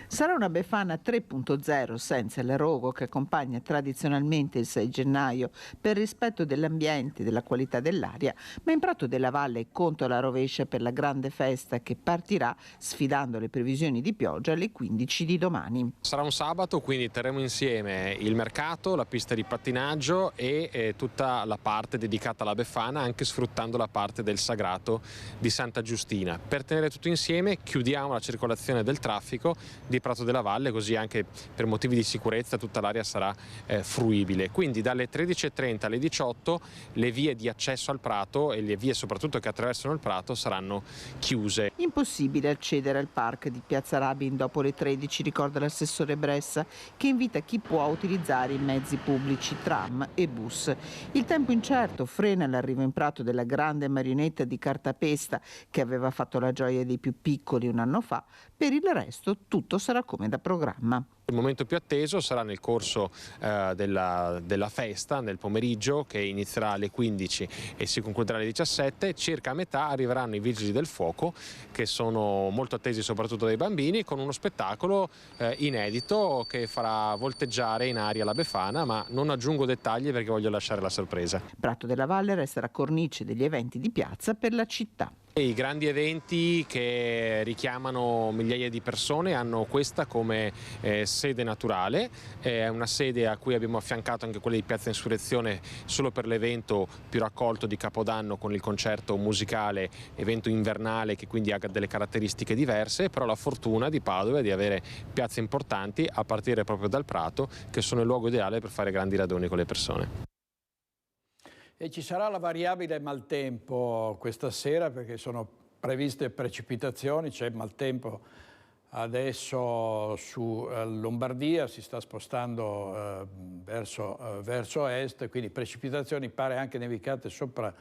Sarà una Befana 3.0 senza il rogo che accompagna tradizionalmente il 6 gennaio per rispetto dell'ambiente e della qualità dell'aria, ma in Prato della Valle è conto alla rovescia per la grande festa che partirà sfidando le previsioni di pioggia alle 15 di domani. Sarà un sabato, quindi terremo insieme il mercato, la pista di pattinaggio e tutta la parte dedicata alla Befana, anche sfruttando la parte del sagrato di Santa Giustina. Per tenere tutto insieme chiudiamo la circolazione del traffico di Prato della Valle, così anche per motivi di sicurezza tutta l'area sarà fruibile. Quindi dalle 13:30 alle 18 le vie di accesso al Prato e le vie soprattutto che attraversano il Prato saranno chiuse. Impossibile accedere al park di Piazza Rabin dopo le 13, ricorda l'assessore Bressa, che invita chi può a utilizzare i mezzi pubblici, tram e bus. Il tempo incerto frena l'arrivo in Prato della grande marionetta di cartapesta che aveva fatto la gioia dei più piccoli un anno fa. Per il resto tutto sarà come da programma. Il momento più atteso sarà nel corso della festa, nel pomeriggio, che inizierà alle 15 e si concluderà alle 17. Circa a metà arriveranno i Vigili del Fuoco, che sono molto attesi soprattutto dai bambini, con uno spettacolo inedito che farà volteggiare in aria la Befana, ma non aggiungo dettagli perché voglio lasciare la sorpresa. Prato della Valle resterà cornice degli eventi di piazza per la città. I grandi eventi che richiamano migliaia di persone hanno questa come sede naturale, è una sede a cui abbiamo affiancato anche quella di Piazza Insurrezione solo per l'evento più raccolto di Capodanno con il concerto musicale, evento invernale che quindi ha delle caratteristiche diverse, però la fortuna di Padova è di avere piazze importanti a partire proprio dal Prato, che sono il luogo ideale per fare grandi raduni con le persone. E ci sarà la variabile maltempo questa sera perché sono previste precipitazioni, c'è maltempo adesso su Lombardia, si sta spostando verso est, quindi precipitazioni pare anche nevicate sopra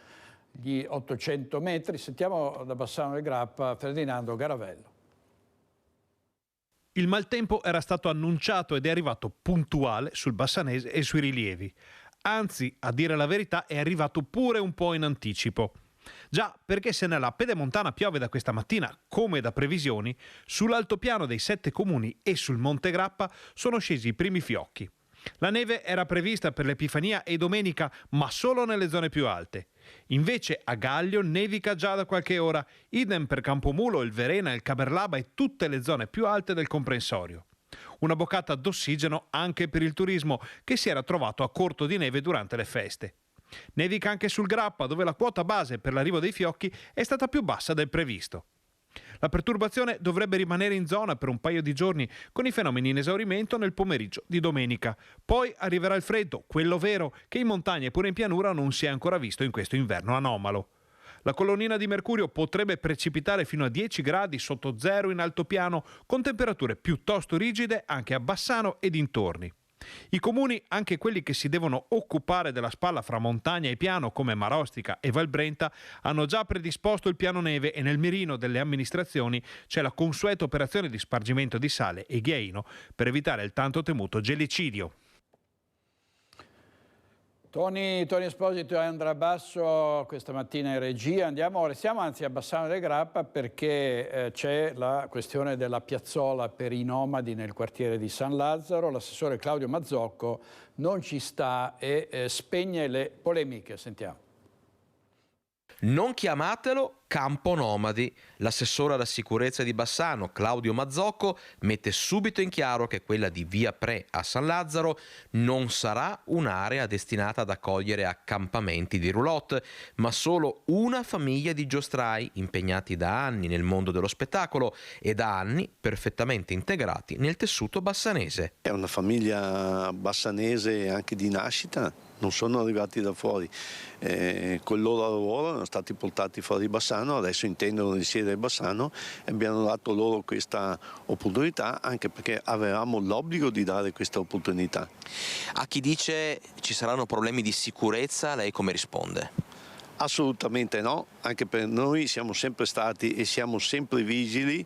gli 800 metri. Sentiamo da Bassano del Grappa Ferdinando Garavello. Il maltempo era stato annunciato ed è arrivato puntuale sul Bassanese e sui rilievi. Anzi, a dire la verità, è arrivato pure un po' in anticipo. Già, perché se nella pedemontana piove da questa mattina, come da previsioni, sull'altopiano dei 7 comuni e sul Monte Grappa sono scesi i primi fiocchi. La neve era prevista per l'Epifania e domenica, ma solo nelle zone più alte. Invece a Gaglio nevica già da qualche ora, idem per Campomulo, il Verena, il Caberlaba e tutte le zone più alte del comprensorio. Una boccata d'ossigeno anche per il turismo, che si era trovato a corto di neve durante le feste. Nevica anche sul Grappa, dove la quota base per l'arrivo dei fiocchi è stata più bassa del previsto. La perturbazione dovrebbe rimanere in zona per un paio di giorni, con i fenomeni in esaurimento nel pomeriggio di domenica. Poi arriverà il freddo, quello vero, che in montagna e pure in pianura non si è ancora visto in questo inverno anomalo. La colonnina di mercurio potrebbe precipitare fino a 10 gradi sotto zero in altopiano, con temperature piuttosto rigide anche a Bassano e dintorni. I comuni, anche quelli che si devono occupare della spalla fra montagna e piano come Marostica e Valbrenta, hanno già predisposto il piano neve e nel mirino delle amministrazioni c'è la consueta operazione di spargimento di sale e ghiaino per evitare il tanto temuto gelicidio. Tony Esposito e Andrea Basso questa mattina in regia. Restiamo anzi a Bassano del Grappa perché c'è la questione della piazzola per i nomadi nel quartiere di San Lazzaro. L'assessore Claudio Mazzocco non ci sta e spegne le polemiche. Sentiamo. Non chiamatelo campo nomadi. L'assessore alla sicurezza di Bassano, Claudio Mazzocco, mette subito in chiaro che quella di Via Pre a San Lazzaro non sarà un'area destinata ad accogliere accampamenti di roulotte, ma solo una famiglia di giostrai impegnati da anni nel mondo dello spettacolo e da anni perfettamente integrati nel tessuto bassanese. È una famiglia bassanese anche di nascita, non sono arrivati da fuori. Col loro lavoro erano stati portati fuori Bassano, adesso intendono risiedere a Bassano e abbiamo dato loro questa opportunità anche perché avevamo l'obbligo di dare questa opportunità. A chi dice ci saranno problemi di sicurezza, lei come risponde? Assolutamente no, anche per noi siamo sempre stati e siamo sempre vigili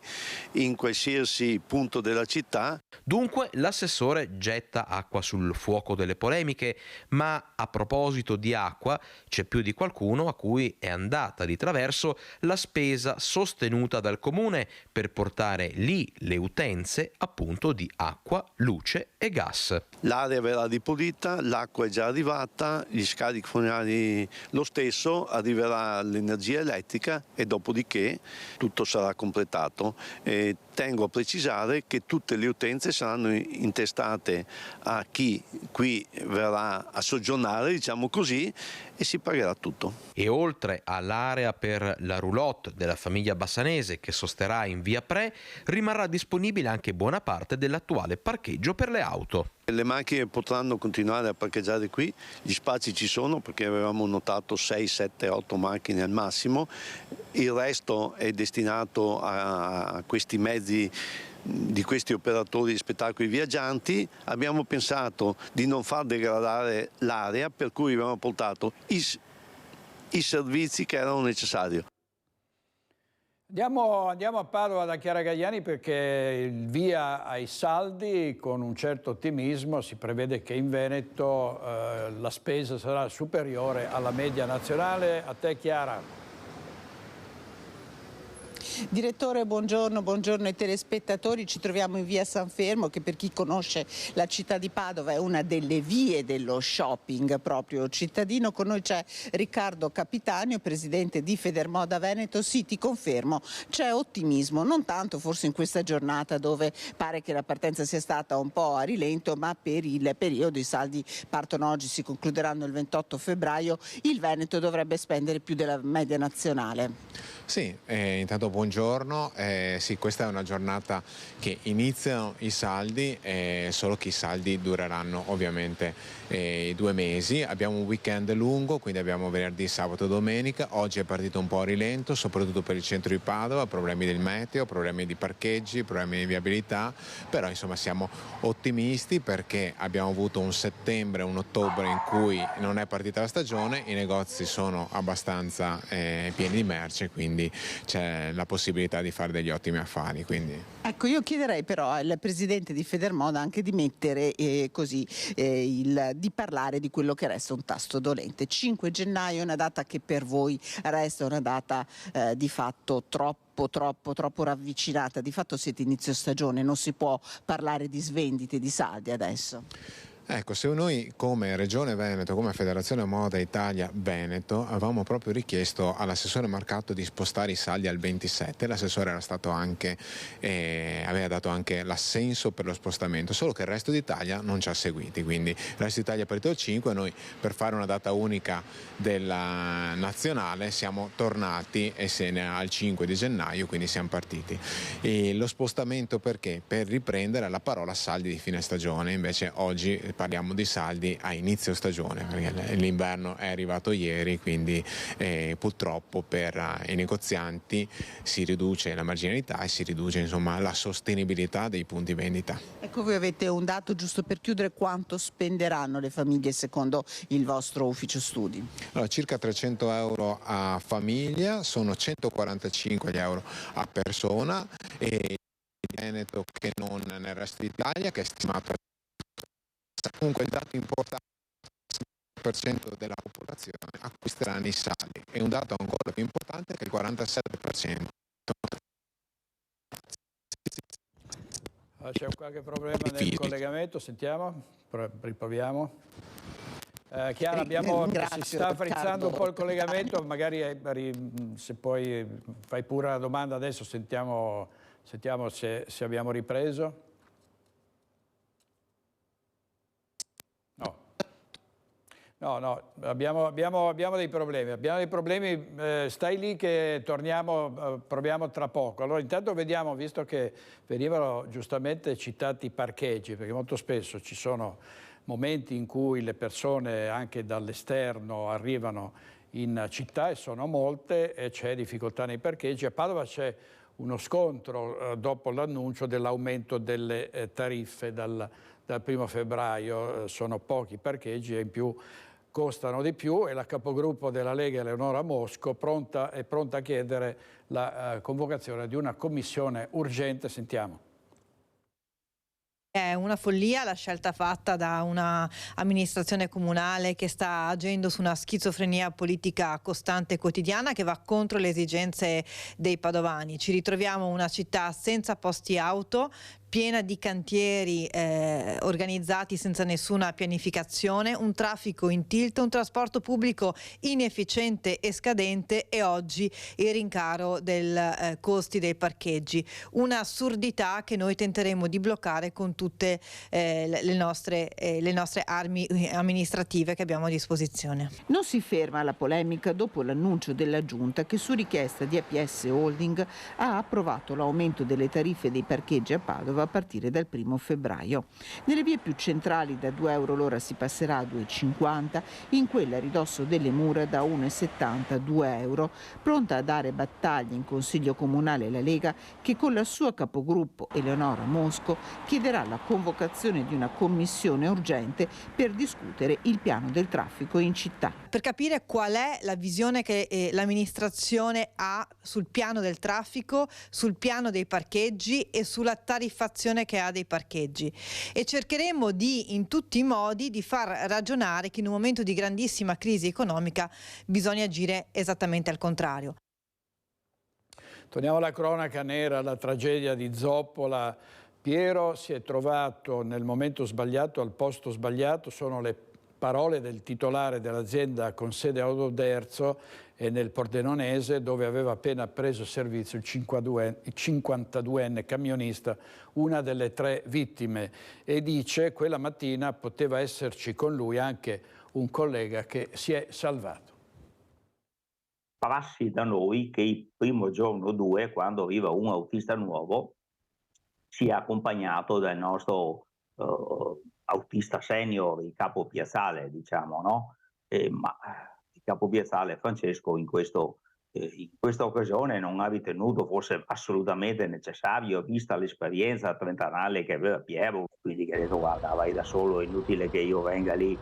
in qualsiasi punto della città. Dunque l'assessore getta acqua sul fuoco delle polemiche, ma a proposito di acqua c'è più di qualcuno a cui è andata di traverso la spesa sostenuta dal comune per portare lì le utenze appunto di acqua, luce e gas. L'area verrà ripulita, l'acqua è già arrivata, gli scarichi fognari lo stesso, arriverà l'energia elettrica e dopodiché tutto sarà completato. Tengo a precisare che tutte le utenze saranno intestate a chi qui verrà a soggiornare, diciamo così, e si pagherà tutto. E oltre all'area per la roulotte della famiglia bassanese che sosterrà in Via Pre, rimarrà disponibile anche buona parte dell'attuale parcheggio per le auto. Le macchine potranno continuare a parcheggiare qui, gli spazi ci sono perché avevamo notato 6, 7, 8 macchine al massimo, il resto è destinato a questi mezzi di questi operatori di spettacoli viaggianti. Abbiamo pensato di non far degradare l'area, per cui abbiamo portato i servizi che erano necessari. Andiamo a Padova da Chiara Gagliani perché il via ai saldi con un certo ottimismo. Si prevede che in Veneto la spesa sarà superiore alla media nazionale. A te Chiara. Direttore, buongiorno ai telespettatori. Ci troviamo in via San Fermo, che per chi conosce la città di Padova è una delle vie dello shopping proprio cittadino. Con noi c'è Riccardo Capitanio, presidente di Federmoda Veneto. Sì, ti confermo, c'è ottimismo, non tanto forse in questa giornata dove pare che la partenza sia stata un po' a rilento, ma per il periodo i saldi partono oggi, si concluderanno il 28 febbraio, il Veneto dovrebbe spendere più della media nazionale. Sì, intanto buongiorno. Sì, questa è una giornata che iniziano i saldi, solo che i saldi dureranno ovviamente 2 mesi. Abbiamo un weekend lungo, quindi abbiamo venerdì, sabato e domenica. Oggi è partito un po' a rilento, soprattutto per il centro di Padova, problemi del meteo, problemi di parcheggi, problemi di viabilità, però insomma siamo ottimisti perché abbiamo avuto un settembre, un ottobre in cui non è partita la stagione, i negozi sono abbastanza pieni di merce, quindi c'è la possibilità possibilità di fare degli ottimi affari. Quindi. Ecco, io chiederei però al presidente di Federmoda anche di mettere di parlare di quello che resta un tasto dolente. 5 gennaio è una data che per voi resta una data di fatto troppo ravvicinata. Di fatto siete inizio stagione, non si può parlare di svendite di saldi adesso. Ecco, se noi come Regione Veneto, come Federazione Moda Italia Veneto, avevamo proprio richiesto all'assessore Marcato di spostare i saldi al 27, l'assessore era stato anche, aveva dato anche l'assenso per lo spostamento, solo che il resto d'Italia non ci ha seguiti, quindi il resto d'Italia è partito il 5, noi per fare una data unica della nazionale siamo tornati al 5 di gennaio, quindi siamo partiti. E lo spostamento perché? Per riprendere la parola saldi di fine stagione, invece oggi parliamo di saldi a inizio stagione, perché l'inverno è arrivato ieri, quindi purtroppo per i negozianti si riduce la marginalità e si riduce insomma la sostenibilità dei punti vendita. Ecco, voi avete un dato giusto per chiudere: quanto spenderanno le famiglie secondo il vostro ufficio studi? Allora, circa 300 euro a famiglia, sono 145 euro a persona, e Veneto che non nel resto d'Italia, che è stimato comunque il dato importante, il 50% della popolazione acquisteranno i saldi, e un dato ancora più importante è che il 47%. C'è qualche problema nel collegamento, sentiamo, riproviamo. Chiara, si sta frizzando un po' il collegamento, magari se poi fai pure la domanda adesso, sentiamo se abbiamo ripreso. No, abbiamo dei problemi, stai lì che torniamo, proviamo tra poco. Allora intanto vediamo, visto che venivano giustamente citati i parcheggi, perché molto spesso ci sono momenti in cui le persone anche dall'esterno arrivano in città, e sono molte, e c'è difficoltà nei parcheggi. A Padova c'è uno scontro dopo l'annuncio dell'aumento delle tariffe dal 1 febbraio, sono pochi parcheggi e in più costano di più, e la capogruppo della Lega Eleonora Mosco è pronta a chiedere la convocazione di una commissione urgente. Sentiamo. È una follia la scelta fatta da una amministrazione comunale che sta agendo su una schizofrenia politica costante e quotidiana che va contro le esigenze dei padovani. Ci ritroviamo una città senza posti auto, piena di cantieri organizzati senza nessuna pianificazione, un traffico in tilt, un trasporto pubblico inefficiente e scadente, e oggi il rincaro dei costi dei parcheggi. Un'assurdità che noi tenteremo di bloccare con tutte le nostre armi amministrative che abbiamo a disposizione. Non si ferma la polemica dopo l'annuncio della Giunta che, su richiesta di APS Holding, ha approvato l'aumento delle tariffe dei parcheggi a Padova a partire dal 1 febbraio. Nelle vie più centrali da 2 euro l'ora si passerà a 2,50, in quella a ridosso delle mura da 1,70 a 2 euro. Pronta a dare battaglia in Consiglio Comunale la Lega, che con la sua capogruppo Eleonora Mosco chiederà la convocazione di una commissione urgente per discutere il piano del traffico in città. Per capire qual è la visione che l'amministrazione ha sul piano del traffico, sul piano dei parcheggi e sulla tariffazione che ha dei parcheggi, e cercheremo in tutti i modi di far ragionare che in un momento di grandissima crisi economica bisogna agire esattamente al contrario. Torniamo alla cronaca nera, la tragedia di Zoppola. Piero si è trovato nel momento sbagliato, al posto sbagliato, sono le parole del titolare dell'azienda con sede a Oderzo e nel Pordenonese, dove aveva appena preso servizio il 52enne camionista, una delle 3 vittime, e dice quella mattina poteva esserci con lui anche un collega che si è salvato. Passi da noi che il primo giorno o 2, quando arriva un autista nuovo, sia accompagnato dal nostro autista senior, il capo piazzale, diciamo, no? Ma il capo piazzale Francesco in questa occasione non ha ritenuto fosse assolutamente necessario, vista l'esperienza trentennale che aveva Piero, quindi che ha detto guarda, vai da solo, è inutile che io venga lì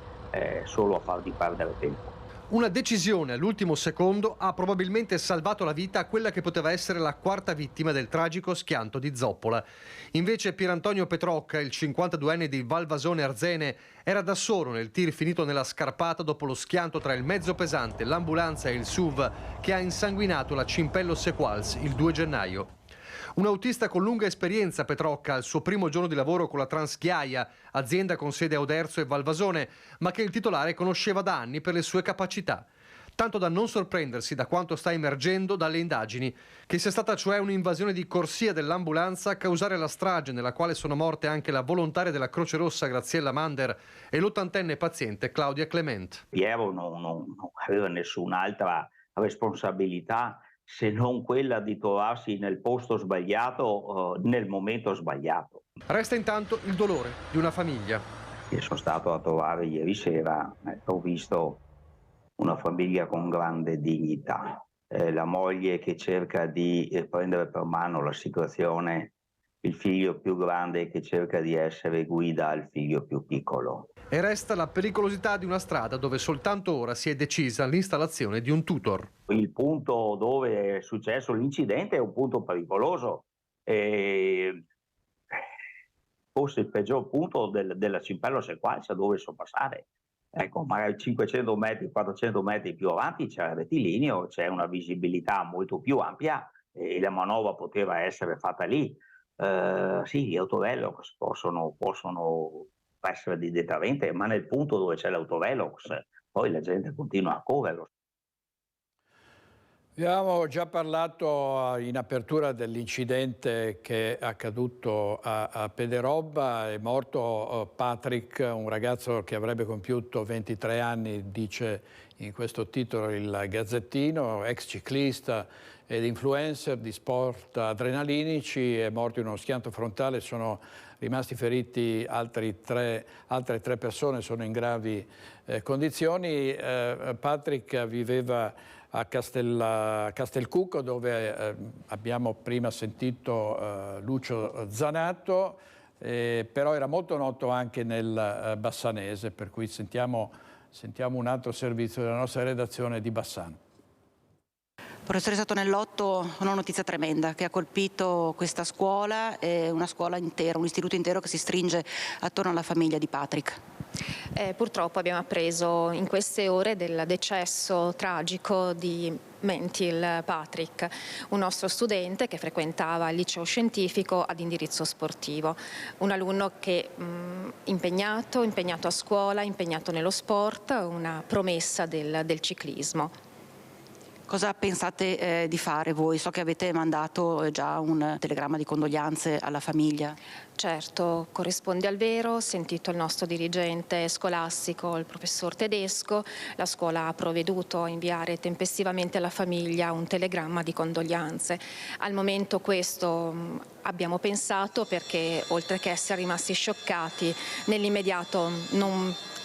solo a farti perdere tempo. Una decisione all'ultimo secondo ha probabilmente salvato la vita a quella che poteva essere la quarta vittima del tragico schianto di Zoppola. Invece Pierantonio Petrocca, il 52enne di Valvasone Arzene, era da solo nel tir finito nella scarpata dopo lo schianto tra il mezzo pesante, l'ambulanza e il SUV che ha insanguinato la Cimpello Sequals il 2 gennaio. Un autista con lunga esperienza, Petrocca, al suo primo giorno di lavoro con la Transchiaia, azienda con sede a Oderzo e Valvasone, ma che il titolare conosceva da anni per le sue capacità. Tanto da non sorprendersi da quanto sta emergendo dalle indagini, che sia stata cioè un'invasione di corsia dell'ambulanza a causare la strage nella quale sono morte anche la volontaria della Croce Rossa Graziella Mander e l'80enne paziente Claudia Clement. Piero non aveva nessun'altra responsabilità se non quella di trovarsi nel posto sbagliato, nel momento sbagliato. Resta intanto il dolore di una famiglia. Io sono stato a trovare ieri sera, ho visto una famiglia con grande dignità, la moglie che cerca di prendere per mano la situazione, il figlio più grande che cerca di essere guida al figlio più piccolo. E resta la pericolosità di una strada dove soltanto ora si è decisa l'installazione di un tutor. Il punto dove è successo l'incidente è un punto pericoloso, forse il peggior punto della Cimpello Sequals dove so passare. Ecco, magari 500 metri, 400 metri più avanti c'è il rettilineo, c'è una visibilità molto più ampia e la manovra poteva essere fatta lì. Sì, gli autovelox possono essere di deterrente, ma nel punto dove c'è l'autovelox poi la gente continua a correre. Abbiamo già parlato in apertura dell'incidente che è accaduto a Pederobba. È morto Patrick, un ragazzo che avrebbe compiuto 23 anni, dice in questo titolo il Gazzettino, ex ciclista ed influencer di sport adrenalinici. È morto in uno schianto frontale, sono rimasti feriti altre tre persone, sono in gravi condizioni. Patrick viveva a Castelcucco, dove abbiamo prima sentito Lucio Zanato, però era molto noto anche nel bassanese, per cui sentiamo un altro servizio della nostra redazione di Bassano. Professoressa Tonellotto, una notizia tremenda che ha colpito questa scuola, una scuola intera, un istituto intero che si stringe attorno alla famiglia di Patrick. Purtroppo abbiamo appreso in queste ore del decesso tragico di Mentil Patrick, un nostro studente che frequentava il liceo scientifico ad indirizzo sportivo, un alunno che impegnato a scuola, impegnato nello sport, una promessa del ciclismo. Cosa pensate di fare voi? So che avete mandato già un telegramma di condoglianze alla famiglia. Certo, corrisponde al vero, sentito il nostro dirigente scolastico, il professor Tedesco, la scuola ha provveduto a inviare tempestivamente alla famiglia un telegramma di condoglianze. Al momento questo abbiamo pensato perché oltre che essere rimasti scioccati, nell'immediato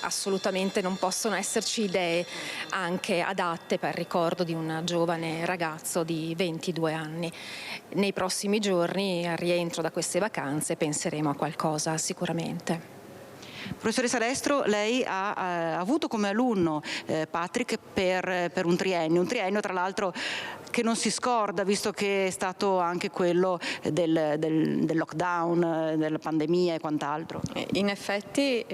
assolutamente non possono esserci idee anche adatte per il ricordo di un giovane ragazzo di 22 anni. Nei prossimi giorni, al rientro da queste vacanze, penseremo a qualcosa sicuramente. Professoressa Destro, lei ha avuto come alunno Patrick per un triennio tra l'altro che non si scorda, visto che è stato anche quello del lockdown, della pandemia e quant'altro. In effetti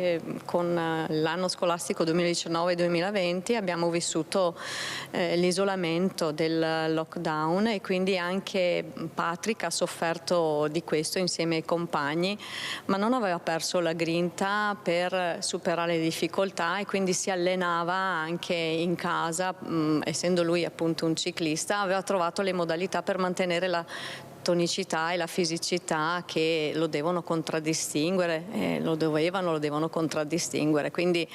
con l'anno scolastico 2019-2020 abbiamo vissuto l'isolamento del lockdown e quindi anche Patrick ha sofferto di questo insieme ai compagni, ma non aveva perso la grinta per superare le difficoltà e quindi si allenava anche in casa, essendo lui appunto un ciclista, aveva trovato le modalità per mantenere la tonicità e la fisicità che lo devono contraddistinguere, lo devono contraddistinguere, quindi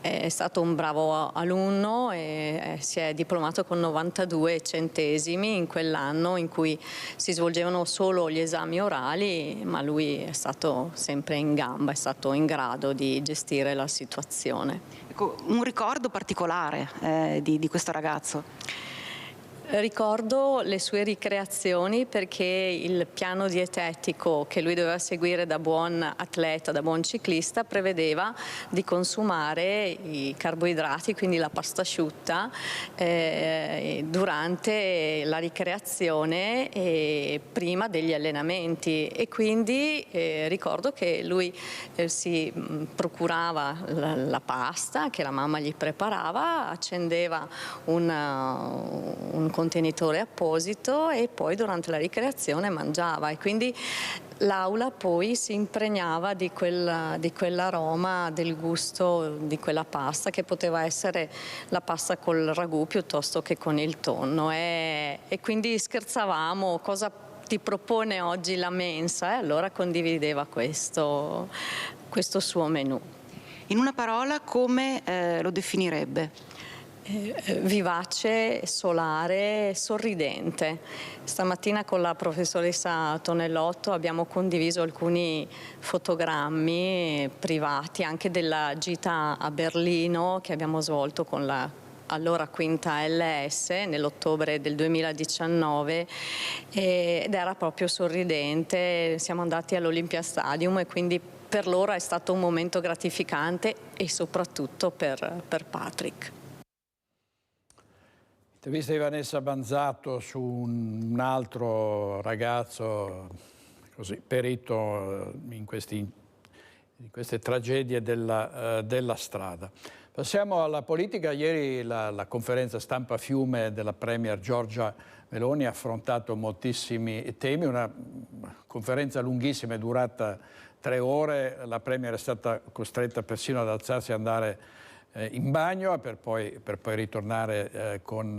è stato un bravo alunno e si è diplomato con 92 centesimi in quell'anno in cui si svolgevano solo gli esami orali, ma lui è stato sempre in gamba, è stato in grado di gestire la situazione. Ecco, un ricordo particolare di questo ragazzo? Ricordo le sue ricreazioni perché il piano dietetico che lui doveva seguire da buon atleta, da buon ciclista, prevedeva di consumare i carboidrati, quindi la pasta asciutta, durante la ricreazione e prima degli allenamenti, e quindi ricordo che lui si procurava la pasta che la mamma gli preparava, accendeva un contenitore apposito e poi durante la ricreazione mangiava, e quindi l'aula poi si impregnava di quell'aroma, del gusto di quella pasta, che poteva essere la pasta col ragù piuttosto che con il tonno, e quindi scherzavamo: cosa ti propone oggi la mensa? E allora condivideva questo suo menù. In una parola, come lo definirebbe? Vivace, solare, sorridente. Stamattina con la professoressa Tonellotto abbiamo condiviso alcuni fotogrammi privati anche della gita a Berlino che abbiamo svolto con la allora quinta LS nell'ottobre del 2019, ed era proprio sorridente. Siamo andati all'Olympia Stadium e quindi per loro è stato un momento gratificante, e soprattutto per Patrick. Intervista di Vanessa Banzato su un altro ragazzo così perito in queste tragedie della strada. Passiamo alla politica. Ieri la conferenza stampa Fiume della Premier Giorgia Meloni ha affrontato moltissimi temi, una conferenza lunghissima, è durata 3 ore, la Premier è stata costretta persino ad alzarsi e andare in bagno per poi ritornare con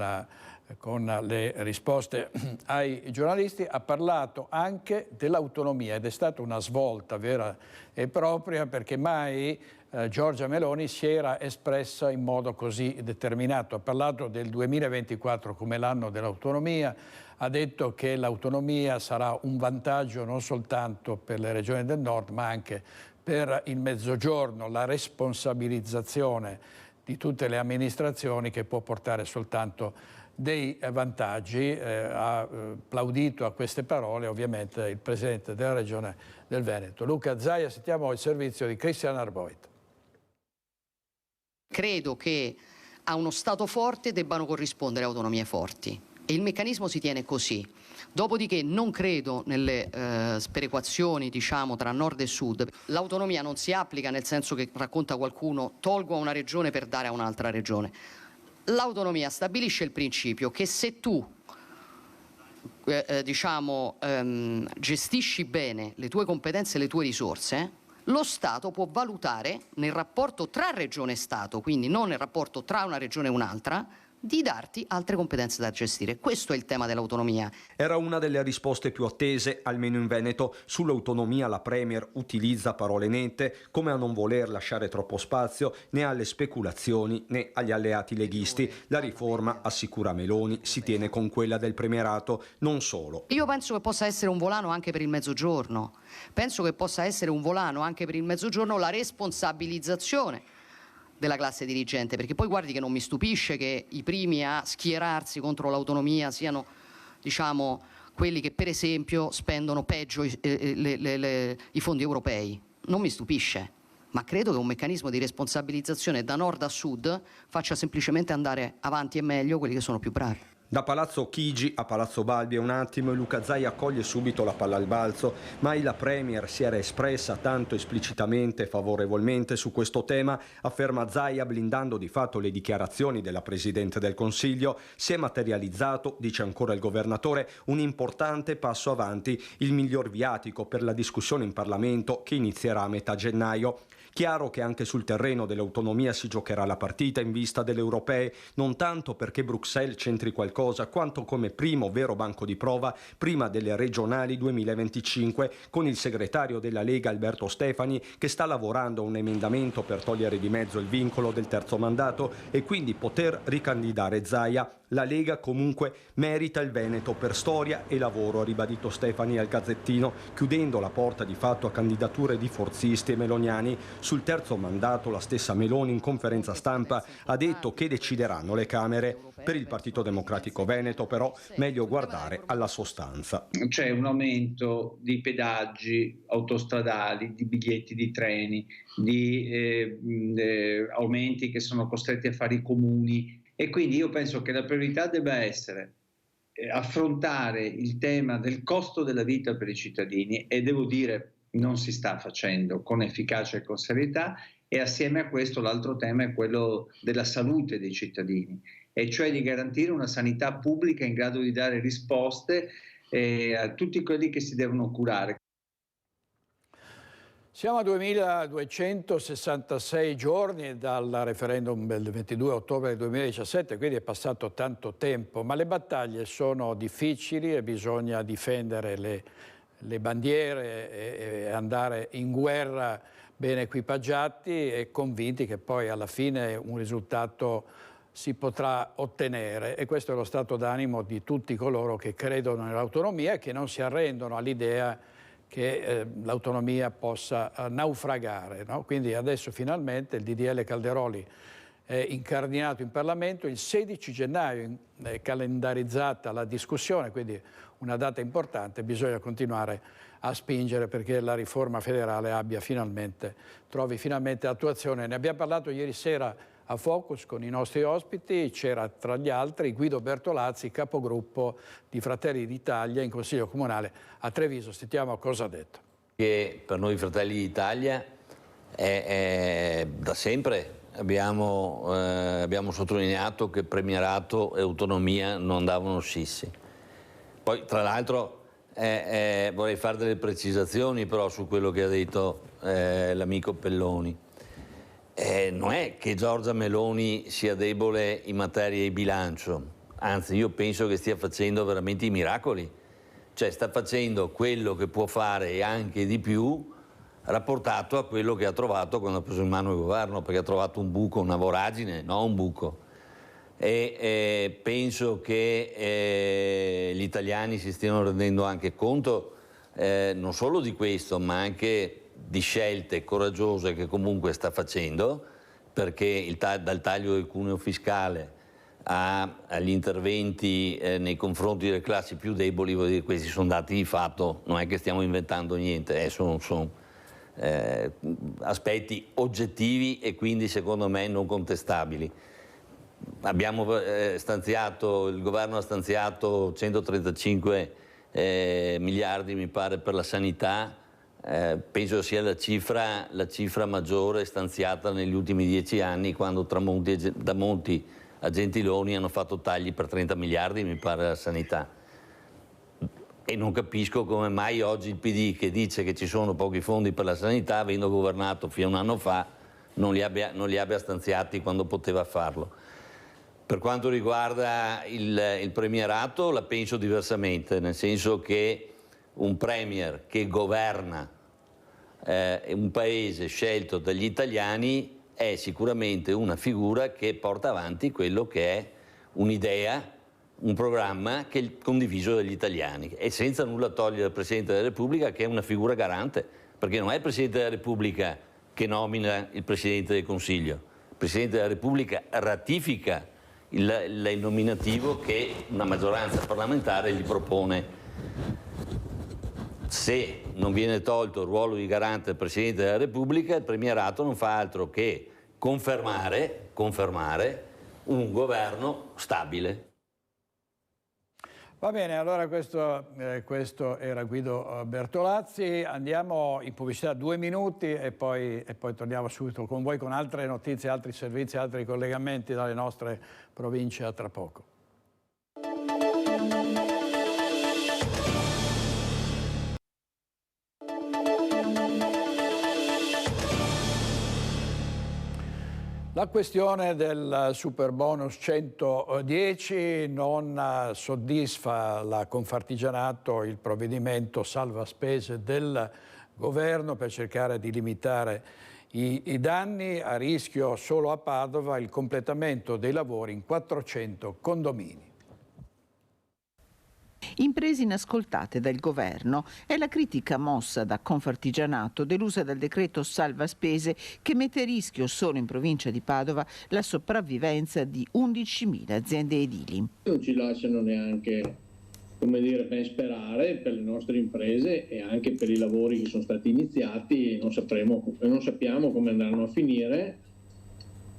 le risposte ai giornalisti. Ha parlato anche dell'autonomia ed è stata una svolta vera e propria, perché mai Giorgia Meloni si era espressa in modo così determinato. Ha parlato del 2024 come l'anno dell'autonomia, ha detto che l'autonomia sarà un vantaggio non soltanto per le regioni del nord ma anche per il Mezzogiorno, la responsabilizzazione di tutte le amministrazioni che può portare soltanto dei vantaggi. Ha applaudito a queste parole ovviamente il Presidente della Regione del Veneto. Luca Zaia, sentiamo il servizio di Cristian Arboit. Credo che a uno Stato forte debbano corrispondere autonomie forti e il meccanismo si tiene così. Dopodiché non credo nelle sperequazioni, diciamo, tra nord e sud. L'autonomia non si applica nel senso che, racconta qualcuno, tolgo a una regione per dare a un'altra regione. L'autonomia stabilisce il principio che se tu gestisci bene le tue competenze e le tue risorse, lo Stato può valutare nel rapporto tra regione e Stato, quindi non nel rapporto tra una regione e un'altra, di darti altre competenze da gestire. Questo è il tema dell'autonomia. Era una delle risposte più attese, almeno in Veneto. Sull'autonomia la Premier utilizza parole nette, come a non voler lasciare troppo spazio né alle speculazioni né agli alleati leghisti. La riforma, assicura Meloni, si tiene con quella del premierato, non solo. Io penso che possa essere un volano anche per il Mezzogiorno. Penso che possa essere un volano anche per il Mezzogiorno la responsabilizzazione della classe dirigente, perché poi guardi che non mi stupisce che i primi a schierarsi contro l'autonomia siano, diciamo, quelli che per esempio spendono peggio i fondi europei. Non mi stupisce, ma credo che un meccanismo di responsabilizzazione da nord a sud faccia semplicemente andare avanti e meglio quelli che sono più bravi. Da Palazzo Chigi a Palazzo Balbi un attimo e Luca Zaia accoglie subito la palla al balzo. Mai la Premier si era espressa tanto esplicitamente e favorevolmente su questo tema, afferma Zaia, blindando di fatto le dichiarazioni della Presidente del Consiglio. Si è materializzato, dice ancora il governatore, un importante passo avanti, il miglior viatico per la discussione in Parlamento che inizierà a metà gennaio. Chiaro che anche sul terreno dell'autonomia si giocherà la partita in vista delle europee, non tanto perché Bruxelles c'entri qualcosa, quanto come primo vero banco di prova prima delle regionali 2025, con il segretario della Lega Alberto Stefani che sta lavorando a un emendamento per togliere di mezzo il vincolo del terzo mandato e quindi poter ricandidare Zaia. La Lega comunque merita il Veneto per storia e lavoro, ha ribadito Stefani al Gazzettino, chiudendo la porta di fatto a candidature di forzisti e meloniani. Sul terzo mandato la stessa Meloni in conferenza stampa ha detto che decideranno le Camere. Per il Partito Democratico Veneto però meglio guardare alla sostanza. C'è un aumento di pedaggi autostradali, di biglietti di treni, di aumenti che sono costretti a fare i comuni. E quindi io penso che la priorità debba essere affrontare il tema del costo della vita per i cittadini, e devo dire non si sta facendo con efficacia e con serietà, e assieme a questo l'altro tema è quello della salute dei cittadini, e cioè di garantire una sanità pubblica in grado di dare risposte a tutti quelli che si devono curare. Siamo a 2266 giorni dal referendum del 22 ottobre 2017, quindi è passato tanto tempo, ma le battaglie sono difficili e bisogna difendere le bandiere e andare in guerra ben equipaggiati e convinti che poi alla fine un risultato si potrà ottenere, e questo è lo stato d'animo di tutti coloro che credono nell'autonomia e che non si arrendono all'idea che l'autonomia possa naufragare, no? Quindi adesso finalmente il DDL Calderoli è incardinato in Parlamento, il 16 gennaio è calendarizzata la discussione, quindi una data importante, bisogna continuare a spingere perché la riforma federale trovi finalmente attuazione. Ne abbiamo parlato ieri sera a Focus con i nostri ospiti, c'era tra gli altri Guido Bertolazzi, capogruppo di Fratelli d'Italia in Consiglio Comunale a Treviso. Sentiamo cosa ha detto. Che per noi Fratelli d'Italia è da sempre abbiamo sottolineato che premierato e autonomia non andavano scissi. Poi tra l'altro vorrei fare delle precisazioni però su quello che ha detto l'amico Pelloni. Non è che Giorgia Meloni sia debole in materia di bilancio, anzi io penso che stia facendo veramente i miracoli, cioè sta facendo quello che può fare e anche di più rapportato a quello che ha trovato quando ha preso in mano il governo, perché ha trovato un buco, una voragine, no un buco. E penso che gli italiani si stiano rendendo anche conto non solo di questo, ma anche di scelte coraggiose che comunque sta facendo, perché dal taglio del cuneo fiscale agli interventi nei confronti delle classi più deboli, vuol dire, questi sono dati di fatto, non è che stiamo inventando niente, sono aspetti oggettivi e quindi secondo me non contestabili. Il governo ha stanziato 135 miliardi mi pare per la sanità. Penso sia la cifra maggiore stanziata negli ultimi 10 anni, quando da Monti a Gentiloni hanno fatto tagli per 30 miliardi mi pare alla sanità. E non capisco come mai oggi il PD, che dice che ci sono pochi fondi per la sanità, avendo governato fino a un anno fa, non li abbia stanziati quando poteva farlo. Per quanto riguarda il premierato la penso diversamente, nel senso che un premier che governa un paese scelto dagli italiani è sicuramente una figura che porta avanti quello che è un'idea, un programma che è condiviso dagli italiani, e senza nulla togliere al Presidente della Repubblica, che è una figura garante, perché non è il Presidente della Repubblica che nomina il Presidente del Consiglio, il Presidente della Repubblica ratifica il nominativo che una maggioranza parlamentare gli propone. Se non viene tolto il ruolo di garante del Presidente della Repubblica, il premierato non fa altro che confermare un governo stabile. Va bene, allora questo era Guido Bertolazzi. Andiamo in pubblicità 2 minuti e poi torniamo subito con voi con altre notizie, altri servizi, altri collegamenti dalle nostre province. A tra poco. La questione del superbonus 110 non soddisfa la Confartigianato, il provvedimento salva spese del governo per cercare di limitare I danni, a rischio solo a Padova il completamento dei lavori in 400 condomini. Imprese inascoltate dal governo è la critica mossa da Confartigianato, delusa dal decreto salva spese che mette a rischio solo in provincia di Padova la sopravvivenza di 11.000 aziende edili. Non ci lasciano neanche, come dire, ben sperare per le nostre imprese e anche per i lavori che sono stati iniziati. Non sappiamo come andranno a finire,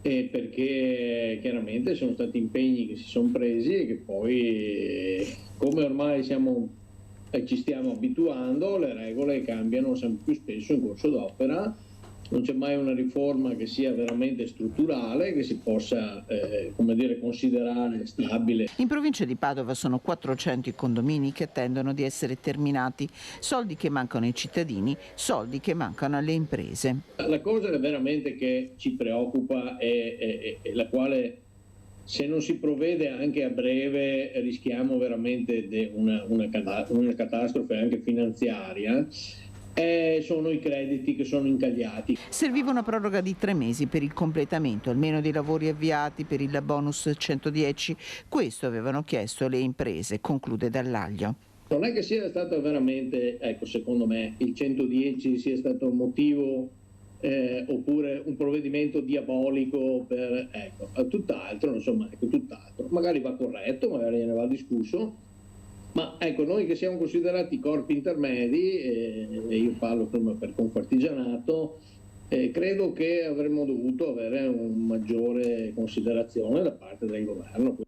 perché chiaramente sono stati impegni che si sono presi e che poi, come ormai ci stiamo abituando, le regole cambiano sempre più spesso in corso d'opera. Non c'è mai una riforma che sia veramente strutturale, che si possa considerare stabile. In provincia di Padova sono 400 i condomini che attendono di essere terminati, soldi che mancano ai cittadini, soldi che mancano alle imprese. La cosa veramente che ci preoccupa e la quale, se non si provvede anche a breve, rischiamo veramente una catastrofe anche finanziaria, sono i crediti che sono incagliati. Serviva una proroga di 3 mesi per il completamento almeno dei lavori avviati per il bonus 110. Questo avevano chiesto le imprese, conclude Dallaglio. Non è che sia stato veramente, secondo me, il 110 sia stato un motivo oppure un provvedimento diabolico per tutt'altro, tutt'altro. Magari va corretto, magari ne va discusso. Ma noi che siamo considerati corpi intermedi, e io parlo prima per Confartigianato, credo che avremmo dovuto avere una maggiore considerazione da parte del governo.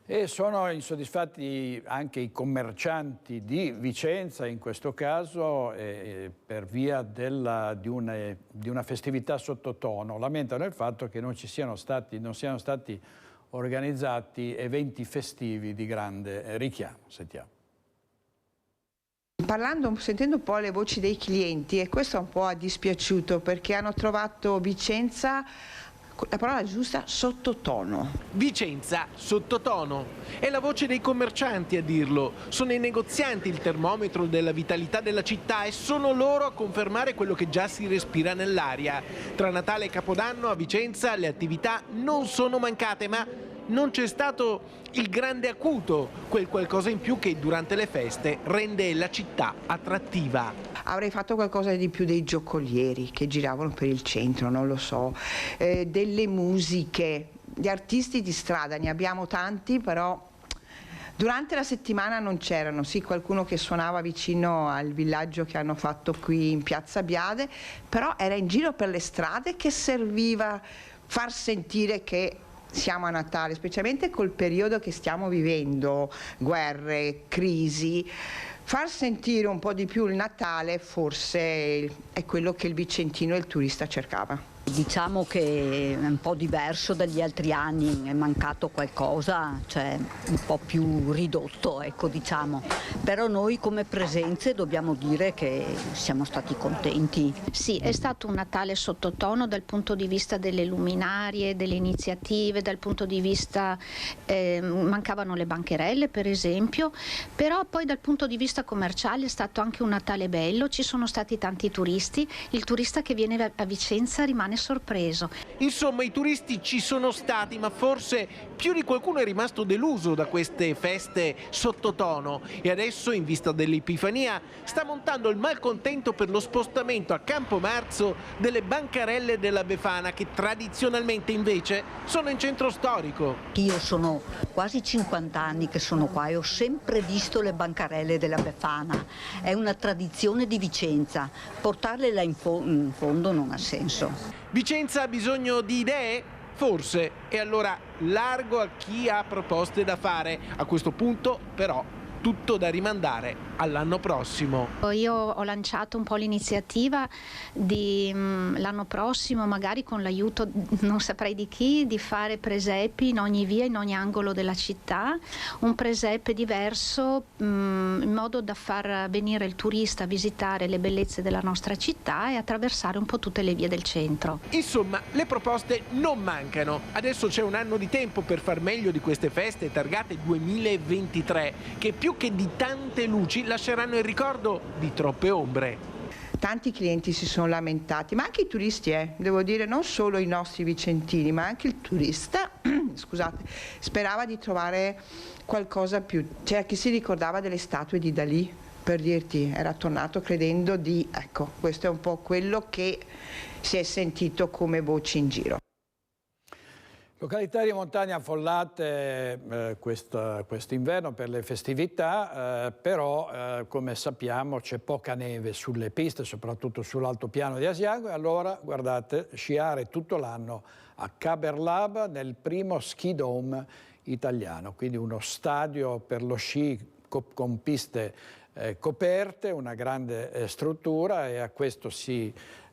E sono insoddisfatti anche i commercianti di Vicenza, in questo caso, per via di una festività sottotono. Lamentano il fatto che non siano stati organizzati eventi festivi di grande richiamo. Sentiamo. Sentendo un po' le voci dei clienti, e questo un po' ha dispiaciuto perché hanno trovato Vicenza, la parola giusta, sottotono. Vicenza sottotono. È la voce dei commercianti a dirlo. Sono i negozianti il termometro della vitalità della città e sono loro a confermare quello che già si respira nell'aria. Tra Natale e Capodanno a Vicenza le attività non sono mancate, ma non c'è stato il grande acuto, quel qualcosa in più che durante le feste rende la città attrattiva. Avrei fatto qualcosa di più dei giocolieri che giravano per il centro, non lo so, delle musiche, gli artisti di strada, ne abbiamo tanti, però durante la settimana non c'erano. Sì, qualcuno che suonava vicino al villaggio che hanno fatto qui in Piazza Biade, però era in giro per le strade che serviva far sentire che siamo a Natale, specialmente col periodo che stiamo vivendo, guerre, crisi. Far sentire un po' di più il Natale forse è quello che il vicentino e il turista cercava. Diciamo che è un po' diverso dagli altri anni, è mancato qualcosa, cioè un po' più ridotto, ecco, diciamo. Però noi come presenze dobbiamo dire che siamo stati contenti. Sì, è stato un Natale sottotono dal punto di vista delle luminarie, delle iniziative, dal punto di vista mancavano le bancherelle per esempio, però poi dal punto di vista commerciale è stato anche un Natale bello, ci sono stati tanti turisti, il turista che viene a Vicenza rimane sorpreso. Insomma, i turisti ci sono stati, ma forse più di qualcuno è rimasto deluso da queste feste sottotono e adesso, in vista dell'Epifania, sta montando il malcontento per lo spostamento a Campomarzo delle bancarelle della Befana, che tradizionalmente invece sono in centro storico. Io sono quasi 50 anni che sono qua e ho sempre visto le bancarelle della Befana. È una tradizione di Vicenza. Portarle là in fondo non ha senso. Vicenza ha bisogno di idee? Forse. E allora largo a chi ha proposte da fare. A questo punto però tutto da rimandare all'anno prossimo. Io ho lanciato un po' l'iniziativa di l'anno prossimo, magari con l'aiuto non saprei di chi, di fare presepi in ogni via, in ogni angolo della città, un presepe diverso in modo da far venire il turista a visitare le bellezze della nostra città e attraversare un po' tutte le vie del centro. Insomma, le proposte non mancano. Adesso c'è un anno di tempo per far meglio di queste feste targate 2023, che più che di tante luci lasceranno il ricordo di troppe ombre. tanti clienti si sono lamentati, ma anche i turisti, devo dire, non solo i nostri vicentini, ma anche il turista, scusate, sperava di trovare qualcosa più. C'era chi si ricordava delle statue di Dalì, per dirti, era tornato credendo di, ecco, questo è un po' quello che si è sentito come voci in giro. Località di montagna affollate quest'inverno per le festività, però come sappiamo c'è poca neve sulle piste, soprattutto sull'altopiano di Asiago, e allora guardate, sciare tutto l'anno a Caberlab nel primo ski dome italiano, quindi uno stadio per lo sci con piste coperte, una grande struttura, e a questo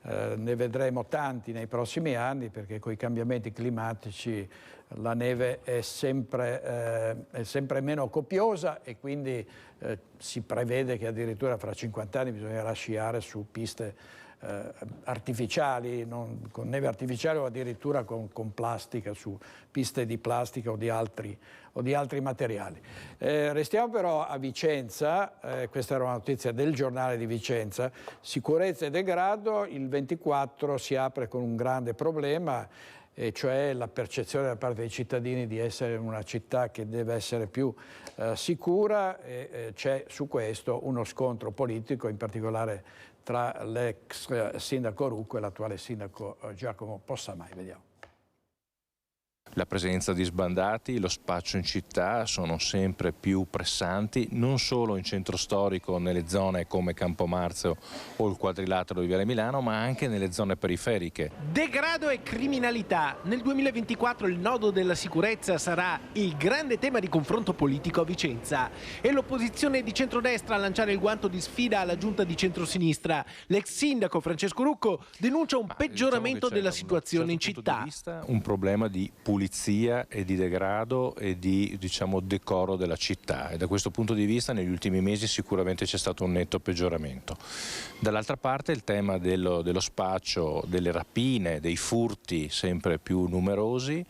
ne vedremo tanti nei prossimi anni, perché con i cambiamenti climatici la neve è sempre meno copiosa, e quindi si prevede che addirittura fra 50 anni bisognerà sciare su piste artificiali, con neve artificiale o addirittura con plastica, su piste di plastica o di altri materiali. Restiamo però a Vicenza, questa era una notizia del giornale di Vicenza. Sicurezza e degrado, il 24 si apre con un grande problema, e cioè la percezione da parte dei cittadini di essere una città che deve essere più sicura, e c'è su questo uno scontro politico, in particolare tra l'ex sindaco Rucco e l'attuale sindaco Giacomo Possamai. Vediamo. La presenza di sbandati, lo spaccio in città sono sempre più pressanti, non solo in centro storico, nelle zone come Campomarzio o il Quadrilatero di Viale Milano, ma anche nelle zone periferiche. Degrado e criminalità. Nel 2024 il nodo della sicurezza sarà il grande tema di confronto politico a Vicenza. È l'opposizione di centrodestra a lanciare il guanto di sfida alla giunta di centrosinistra. L'ex sindaco Francesco Rucco denuncia un peggioramento della situazione in città. Un problema di pulizia e di degrado e di, decoro della città, e da questo punto di vista negli ultimi mesi sicuramente c'è stato un netto peggioramento. Dall'altra parte il tema dello spaccio, delle rapine, dei furti sempre più numerosi,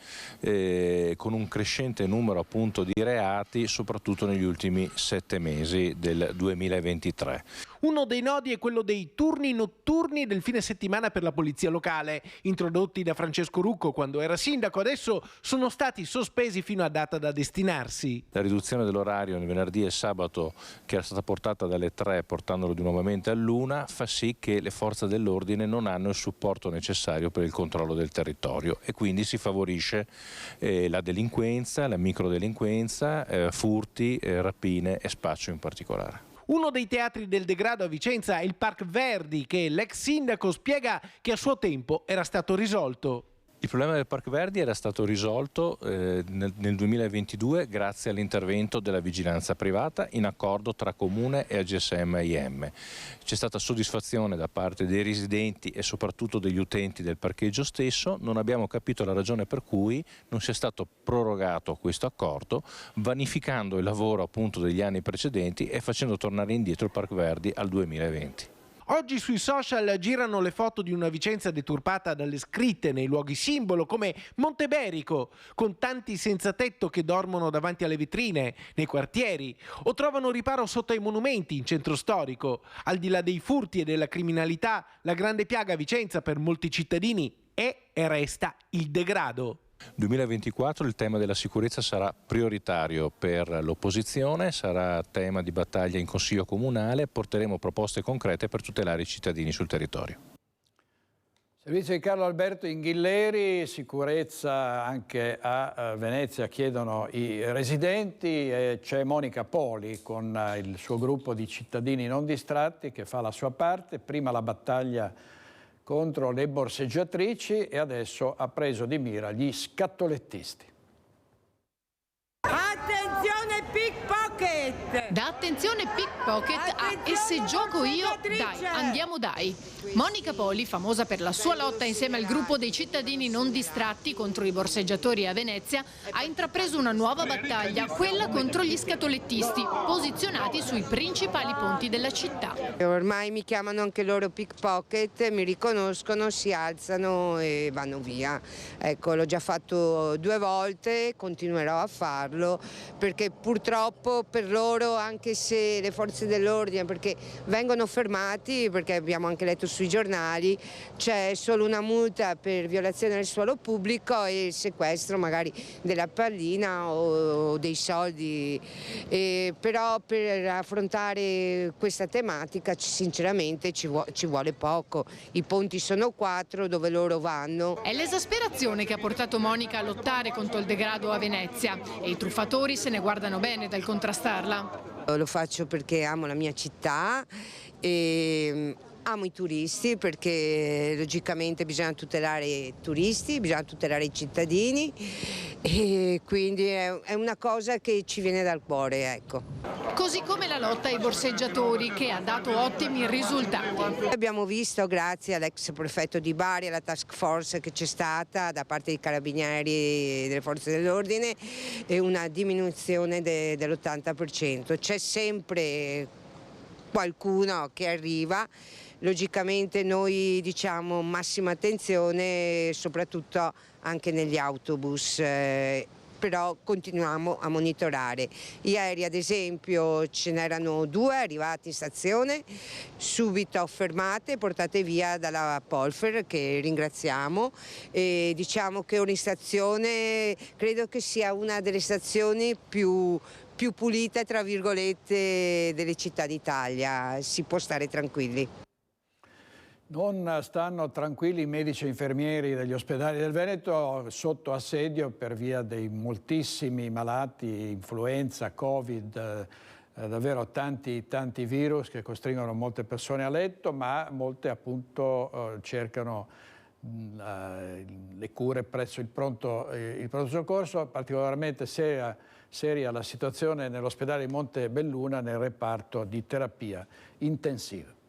con un crescente numero appunto di reati, soprattutto negli ultimi 7 mesi del 2023. Uno dei nodi è quello dei turni notturni del fine settimana per la polizia locale, introdotti da Francesco Rucco quando era sindaco. Adesso sono stati sospesi fino a data da destinarsi. La riduzione dell'orario nel venerdì e sabato, che era stata portata dalle 3 portandolo nuovamente all'1, fa sì che le forze dell'ordine non hanno il supporto necessario per il controllo del territorio, e quindi si favorisce la delinquenza, la microdelinquenza, furti, rapine e spaccio in particolare. Uno dei teatri del degrado a Vicenza è il Park Verdi, che l'ex sindaco spiega che a suo tempo era stato risolto. Il problema del Park Verdi era stato risolto nel 2022 grazie all'intervento della vigilanza privata in accordo tra Comune e AGSM IM. C'è stata soddisfazione da parte dei residenti e soprattutto degli utenti del parcheggio stesso. Non abbiamo capito la ragione per cui non sia stato prorogato questo accordo, vanificando il lavoro appunto degli anni precedenti e facendo tornare indietro il Park Verdi al 2020. Oggi sui social girano le foto di una Vicenza deturpata dalle scritte nei luoghi simbolo come Monteberico, con tanti senza tetto che dormono davanti alle vetrine, nei quartieri, o trovano riparo sotto ai monumenti in centro storico. Al di là dei furti e della criminalità, la grande piaga a Vicenza per molti cittadini è e resta il degrado. 2024 il tema della sicurezza sarà prioritario per l'opposizione, sarà tema di battaglia in Consiglio Comunale, porteremo proposte concrete per tutelare i cittadini sul territorio. Servizio di Carlo Alberto Inghilleri, sicurezza anche a Venezia, chiedono i residenti, e c'è Monica Poli con il suo gruppo di cittadini non distratti che fa la sua parte, prima la battaglia contro le borseggiatrici e adesso ha preso di mira gli scattolettisti. Attenzione pickpocket! Da attenzione pickpocket a e se gioco io, dai, andiamo dai. Monica Poli, famosa per la sua lotta insieme al gruppo dei cittadini non distratti contro i borseggiatori a Venezia, ha intrapreso una nuova battaglia, quella contro gli scatolettisti, posizionati sui principali ponti della città. Ormai mi chiamano anche loro pickpocket, mi riconoscono, si alzano e vanno via. Ecco, l'ho già fatto 2 volte, continuerò a farlo perché purtroppo per loro, anche se le forze dell'ordine, perché vengono fermati, perché abbiamo anche letto sui giornali, c'è solo una multa per violazione del suolo pubblico e il sequestro magari della pallina o dei soldi, però per affrontare questa tematica sinceramente ci vuole poco. I ponti sono 4 dove loro vanno. È l'esasperazione che ha portato Monica a lottare contro il degrado a Venezia e i truffatori se ne guardano bene dal contrastarla. Lo faccio perché amo la mia città e amo i turisti, perché logicamente bisogna tutelare i turisti, bisogna tutelare i cittadini e quindi è una cosa che ci viene dal cuore, ecco. Così come la lotta ai borseggiatori, che ha dato ottimi risultati. Abbiamo visto, grazie all'ex prefetto di Bari, alla task force che c'è stata da parte dei carabinieri e delle forze dell'ordine, una diminuzione dell'80%. C'è sempre qualcuno che arriva. Logicamente noi diciamo massima attenzione soprattutto anche negli autobus, però continuiamo a monitorare. Ieri ad esempio ce n'erano 2 arrivati in stazione, subito fermate, portate via dalla Polfer, che ringraziamo, e diciamo che ogni stazione credo che sia una delle stazioni più pulite tra virgolette delle città d'Italia, si può stare tranquilli. Non stanno tranquilli i medici e infermieri degli ospedali del Veneto, sotto assedio per via dei moltissimi malati, influenza, Covid, davvero tanti virus che costringono molte persone a letto, ma molte appunto cercano le cure presso il pronto soccorso. Particolarmente seria la situazione nell'ospedale di Montebelluna nel reparto di terapia intensiva.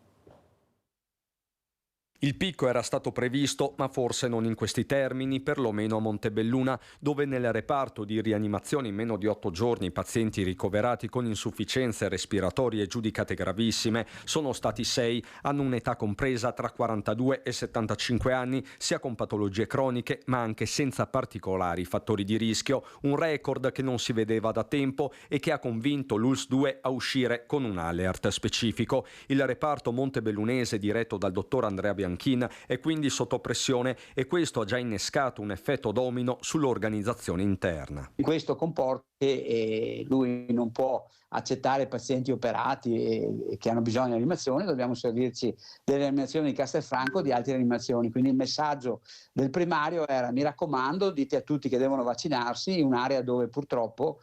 Il picco era stato previsto, ma forse non in questi termini, perlomeno a Montebelluna, dove nel reparto di rianimazione in meno di 8 giorni i pazienti ricoverati con insufficienze respiratorie giudicate gravissime sono stati 6, hanno un'età compresa tra 42 e 75 anni, sia con patologie croniche ma anche senza particolari fattori di rischio, un record che non si vedeva da tempo e che ha convinto l'ULSS 2 a uscire con un alert specifico. Il reparto montebellunese, diretto dal dottor Andrea Bianchini, è quindi sotto pressione e questo ha già innescato un effetto domino sull'organizzazione interna. Questo comporta che lui non può accettare pazienti operati e che hanno bisogno di rianimazione, dobbiamo servirci delle rianimazioni di Castelfranco e di altre rianimazioni. Quindi il messaggio del primario era: mi raccomando, dite a tutti che devono vaccinarsi in un'area dove purtroppo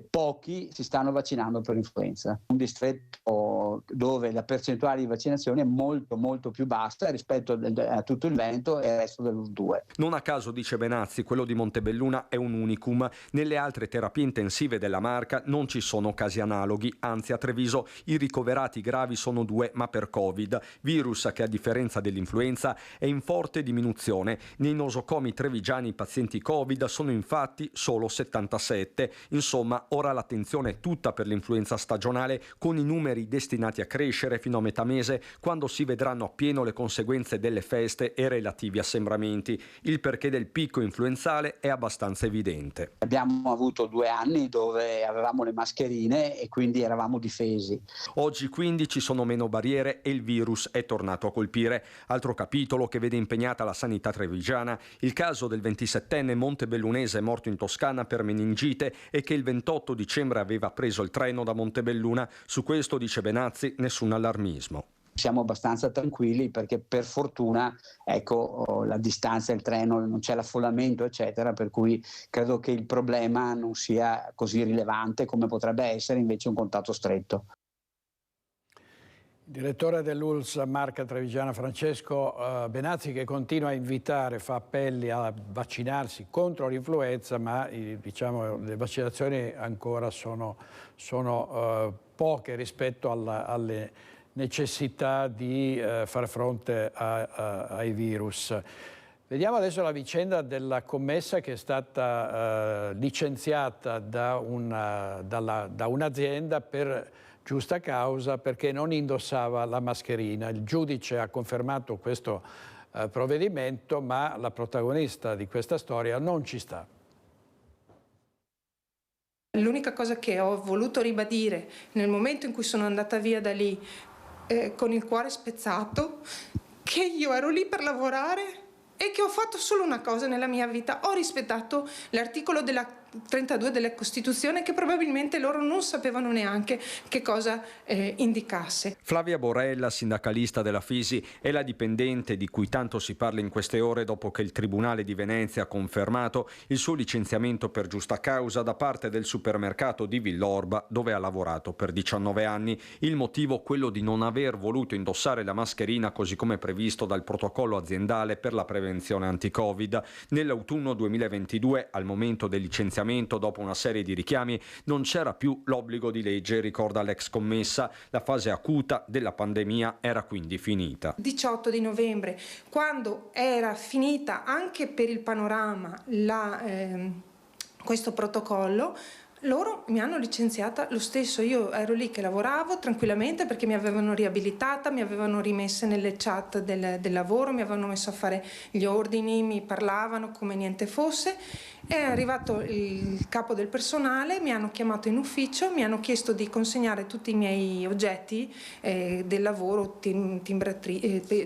pochi si stanno vaccinando per l'influenza. Un distretto dove la percentuale di vaccinazione è molto più bassa rispetto a tutto il Veneto e al resto dell'ULSS 2. Non a caso, dice Benazzi, quello di Montebelluna è un unicum. Nelle altre terapie intensive della Marca non ci sono casi analoghi, anzi a Treviso i ricoverati gravi sono 2, ma per Covid, virus che a differenza dell'influenza è in forte diminuzione. Nei nosocomi trevigiani i pazienti Covid sono infatti solo 77. Insomma, ora l'attenzione è tutta per l'influenza stagionale, con i numeri destinati a crescere fino a metà mese, quando si vedranno appieno le conseguenze delle feste e relativi assembramenti. Il perché del picco influenzale è abbastanza evidente. Abbiamo avuto 2 anni dove avevamo le mascherine e quindi eravamo difesi. Oggi quindi ci sono meno barriere e il virus è tornato a colpire. Altro capitolo che vede impegnata la sanità trevigiana, il caso del 27enne montebellunese morto in Toscana per meningite e che il 28 dicembre aveva preso il treno da Montebelluna. Su questo, dice Benazzi, nessun allarmismo. Siamo abbastanza tranquilli perché per fortuna la distanza, il treno, non c'è l'affollamento eccetera, per cui credo che il problema non sia così rilevante come potrebbe essere invece un contatto stretto. Il direttore dell'ULSS Marca Trevigiana Francesco Benazzi, che continua a invitare, fa appelli a vaccinarsi contro l'influenza, ma diciamo, le vaccinazioni ancora sono poche rispetto alle necessità di far fronte ai virus. Vediamo adesso la vicenda della commessa che è stata licenziata da un'azienda per giusta causa perché non indossava la mascherina. Il giudice ha confermato questo provvedimento, ma la protagonista di questa storia non ci sta. L'unica cosa che ho voluto ribadire nel momento in cui sono andata via da lì con il cuore spezzato, che io ero lì per lavorare e che ho fatto solo una cosa nella mia vita: ho rispettato l'articolo della 32 della Costituzione, che probabilmente loro non sapevano neanche che cosa indicasse. Flavia Borella, sindacalista della Fisi, è la dipendente di cui tanto si parla in queste ore dopo che il Tribunale di Venezia ha confermato il suo licenziamento per giusta causa da parte del supermercato di Villorba, dove ha lavorato per 19 anni. Il motivo quello di non aver voluto indossare la mascherina così come previsto dal protocollo aziendale per la prevenzione anti-Covid. Nell'autunno 2022, al momento del licenziamento, dopo una serie di richiami, non c'era più l'obbligo di legge, ricorda l'ex commessa. La fase acuta della pandemia era quindi finita. 18 di novembre, quando era finita anche per il panorama questo protocollo, loro mi hanno licenziata lo stesso. Io ero lì che lavoravo tranquillamente perché mi avevano riabilitata, mi avevano rimessa nelle chat del lavoro, mi avevano messo a fare gli ordini, mi parlavano come niente fosse. È arrivato il capo del personale, mi hanno chiamato in ufficio, mi hanno chiesto di consegnare tutti i miei oggetti del lavoro,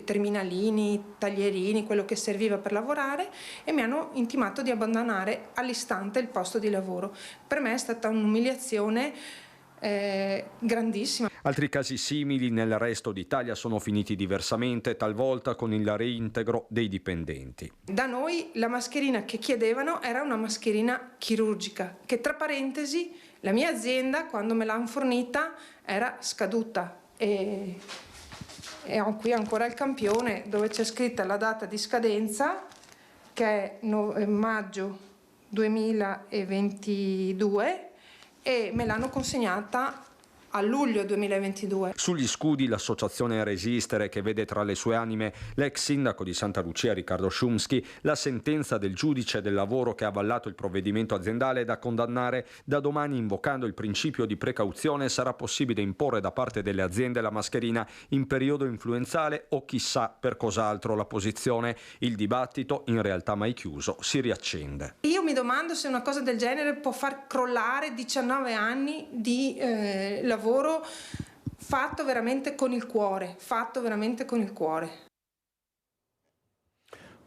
terminalini, taglierini, quello che serviva per lavorare, e mi hanno intimato di abbandonare all'istante il posto di lavoro. Per me è stata un'umiliazione grandissima. Altri casi simili nel resto d'Italia sono finiti diversamente, talvolta con il reintegro dei dipendenti. Da noi la mascherina che chiedevano era una mascherina chirurgica, che tra parentesi la mia azienda, quando me l'hanno fornita, era scaduta, e ho qui ancora il campione dove c'è scritta la data di scadenza, che è maggio 2022, e me l'hanno consegnata a luglio 2022. Sugli scudi l'associazione Resistere, che vede tra le sue anime l'ex sindaco di Santa Lucia Riccardo Szumski, la sentenza del giudice del lavoro che ha avallato il provvedimento aziendale da condannare. Da domani, invocando il principio di precauzione, sarà possibile imporre da parte delle aziende la mascherina in periodo influenzale o chissà per cos'altro. La posizione, il dibattito, in realtà mai chiuso, si riaccende. Io mi domando se una cosa del genere può far crollare 19 anni di lavoro fatto veramente con il cuore,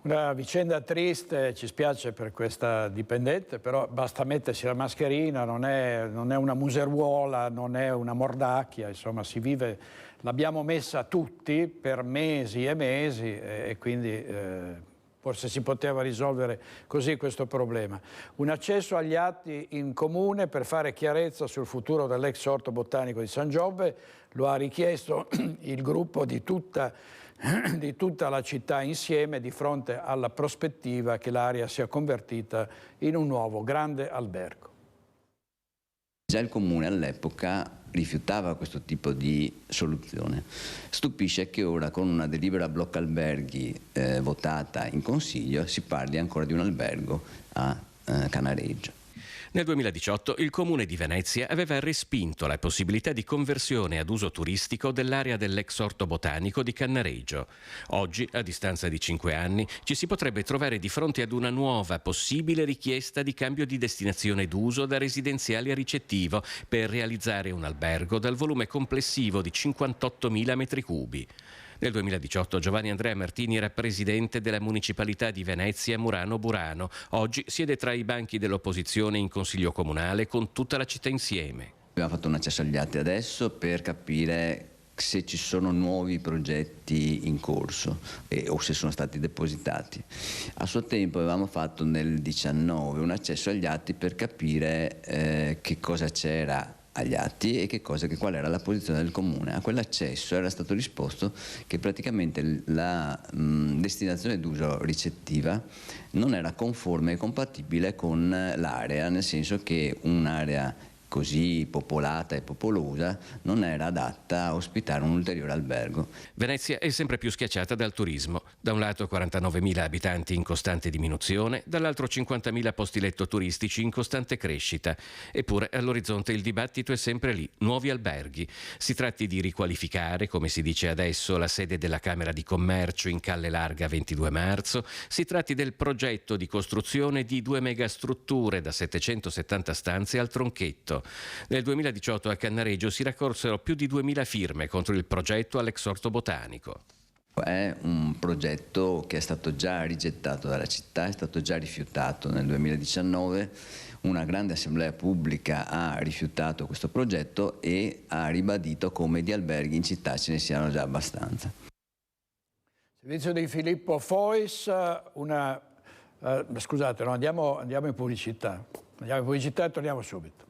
Una vicenda triste, ci spiace per questa dipendente, però basta mettersi la mascherina, non è una museruola, non è una mordacchia, insomma si vive, l'abbiamo messa tutti per mesi e mesi, e quindi forse si poteva risolvere così questo problema. Un accesso agli atti in comune per fare chiarezza sul futuro dell'ex orto botanico di San Giobbe lo ha richiesto il gruppo di tutta la città insieme, di fronte alla prospettiva che l'area sia convertita in un nuovo grande albergo. Già il comune all'epoca rifiutava questo tipo di soluzione. Stupisce che ora, con una delibera blocca alberghi votata in Consiglio, si parli ancora di un albergo a Canareggio. Nel 2018 il Comune di Venezia aveva respinto la possibilità di conversione ad uso turistico dell'area dell'ex orto botanico di Cannareggio. Oggi, a distanza di 5 anni, ci si potrebbe trovare di fronte ad una nuova possibile richiesta di cambio di destinazione d'uso da residenziale a ricettivo per realizzare un albergo dal volume complessivo di 58.000 metri cubi. Nel 2018 Giovanni Andrea Martini era presidente della municipalità di Venezia Murano Burano. Oggi siede tra i banchi dell'opposizione in consiglio comunale con tutta la città insieme. Abbiamo fatto un accesso agli atti adesso per capire se ci sono nuovi progetti in corso o se sono stati depositati. A suo tempo avevamo fatto nel 2019 un accesso agli atti per capire che cosa c'era agli atti e qual era la posizione del comune. A quell'accesso era stato risposto che praticamente la destinazione d'uso ricettiva non era conforme e compatibile con l'area, nel senso che un'area così popolata e popolosa, non era adatta a ospitare un ulteriore albergo. Venezia è sempre più schiacciata dal turismo. Da un lato 49.000 abitanti in costante diminuzione, dall'altro 50.000 posti letto turistici in costante crescita. Eppure all'orizzonte il dibattito è sempre lì, nuovi alberghi. Si tratti di riqualificare, come si dice adesso, la sede della Camera di Commercio in Calle Larga 22 marzo, si tratti del progetto di costruzione di 2 megastrutture da 770 stanze al Tronchetto. Nel 2018 a Cannareggio si raccolsero più di 2.000 firme contro il progetto all'Exorto Botanico. È un progetto che è stato già rigettato dalla città, è stato già rifiutato nel 2019. Una grande assemblea pubblica ha rifiutato questo progetto e ha ribadito come di alberghi in città ce ne siano già abbastanza. Servizio di Filippo Fois, scusate, no, andiamo in pubblicità. Andiamo in pubblicità e torniamo subito.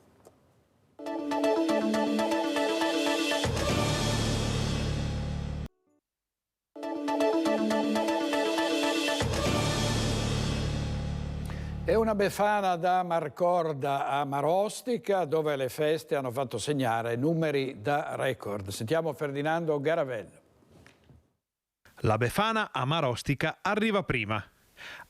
È una Befana da Marcorda a Marostica, dove le feste hanno fatto segnare numeri da record. Sentiamo Ferdinando Garavello. La Befana a Marostica arriva prima.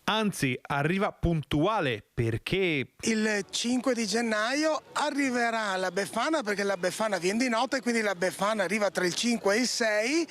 Anzi, arriva puntuale perché il 5 di gennaio arriverà la Befana, perché la Befana viene di notte, quindi la Befana arriva tra il 5 e il 6.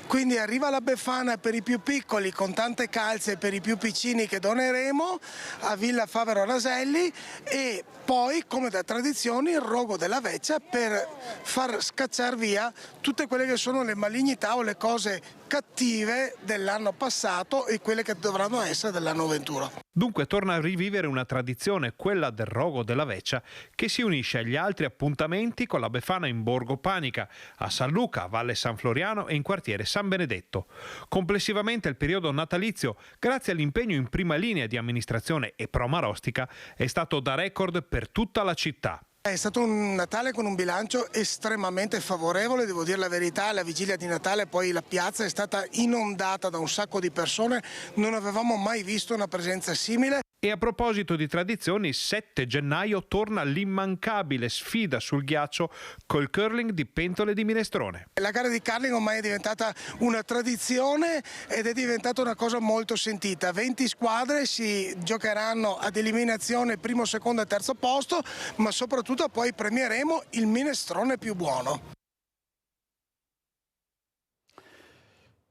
Quindi arriva la Befana per i più piccoli con tante calze per i più piccini che doneremo a Villa Favero Raselli, e poi, come da tradizione, il rogo della veccia per far scacciare via tutte quelle che sono le malignità o le cose cattive dell'anno passato e quelle che dovranno essere dell'anno venturo. Dunque torna a rivivere una tradizione, quella del rogo della veccia, che si unisce agli altri appuntamenti con la Befana in Borgo Panica, a San Luca, Valle San Floriano e in quartiere San Benedetto. Complessivamente il periodo natalizio, grazie all'impegno in prima linea di amministrazione e Pro Marostica, è stato da record per tutta la città. È stato un Natale con un bilancio estremamente favorevole, devo dire la verità. La vigilia di Natale poi la piazza è stata inondata da un sacco di persone, non avevamo mai visto una presenza simile. E a proposito di tradizioni, il 7 gennaio torna l'immancabile sfida sul ghiaccio col curling di pentole di minestrone. La gara di curling ormai è diventata una tradizione ed è diventata una cosa molto sentita. 20 squadre si giocheranno ad eliminazione primo, secondo e terzo posto, ma soprattutto poi premieremo il minestrone più buono.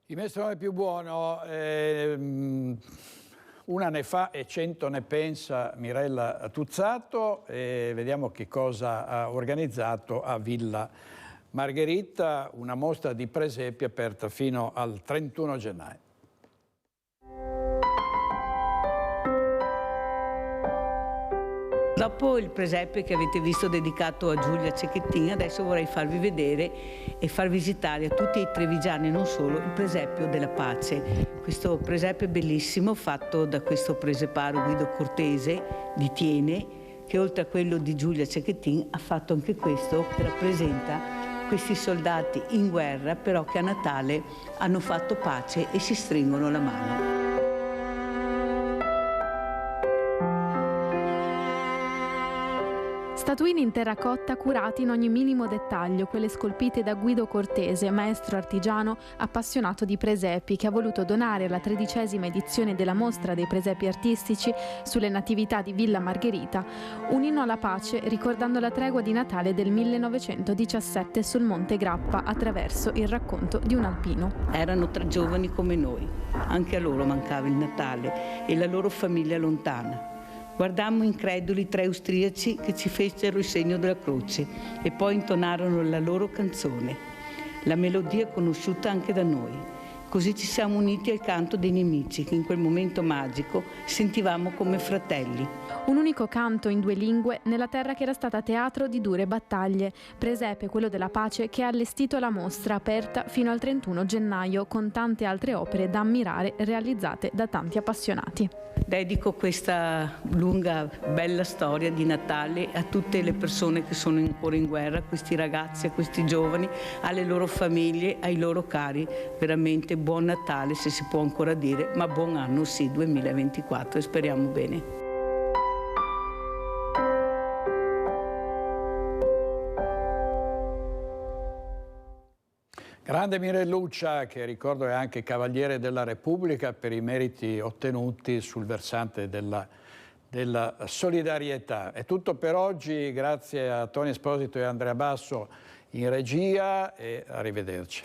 Il minestrone più buono... Una ne fa e 100 ne pensa Mirella Tuzzato, e vediamo che cosa ha organizzato a Villa Margherita, una mostra di presepi aperta fino al 31 gennaio. Dopo il presepe che avete visto dedicato a Giulia Cecchettin, adesso vorrei farvi vedere e far visitare a tutti i trevigiani, non solo, il presepio della pace. Questo presepe bellissimo fatto da questo preseparo Guido Cortese di Tiene, che oltre a quello di Giulia Cecchettin ha fatto anche questo, che rappresenta questi soldati in guerra, però che a Natale hanno fatto pace e si stringono la mano. Statuine in terracotta curati in ogni minimo dettaglio, quelle scolpite da Guido Cortese, maestro artigiano appassionato di presepi, che ha voluto donare alla 13ª edizione della mostra dei presepi artistici sulle natività di Villa Margherita un inno alla pace, ricordando la tregua di Natale del 1917 sul Monte Grappa attraverso il racconto di un alpino. Erano 3 giovani come noi, anche a loro mancava il Natale e la loro famiglia lontana. Guardammo increduli 3 austriaci che ci fecero il segno della croce e poi intonarono la loro canzone, la melodia conosciuta anche da noi. Così ci siamo uniti al canto dei nemici che in quel momento magico sentivamo come fratelli. Un unico canto in 2 lingue nella terra che era stata teatro di dure battaglie. Presepe, quello della pace, che ha allestito la mostra aperta fino al 31 gennaio con tante altre opere da ammirare realizzate da tanti appassionati. Dedico questa lunga, bella storia di Natale a tutte le persone che sono ancora in guerra, a questi ragazzi, a questi giovani, alle loro famiglie, ai loro cari. Veramente buon Natale, se si può ancora dire, ma buon anno sì, 2024, e speriamo bene. Grande Mirelluccia, che ricordo è anche Cavaliere della Repubblica per i meriti ottenuti sul versante della solidarietà. È tutto per oggi, grazie a Tony Esposito e Andrea Basso in regia e arrivederci.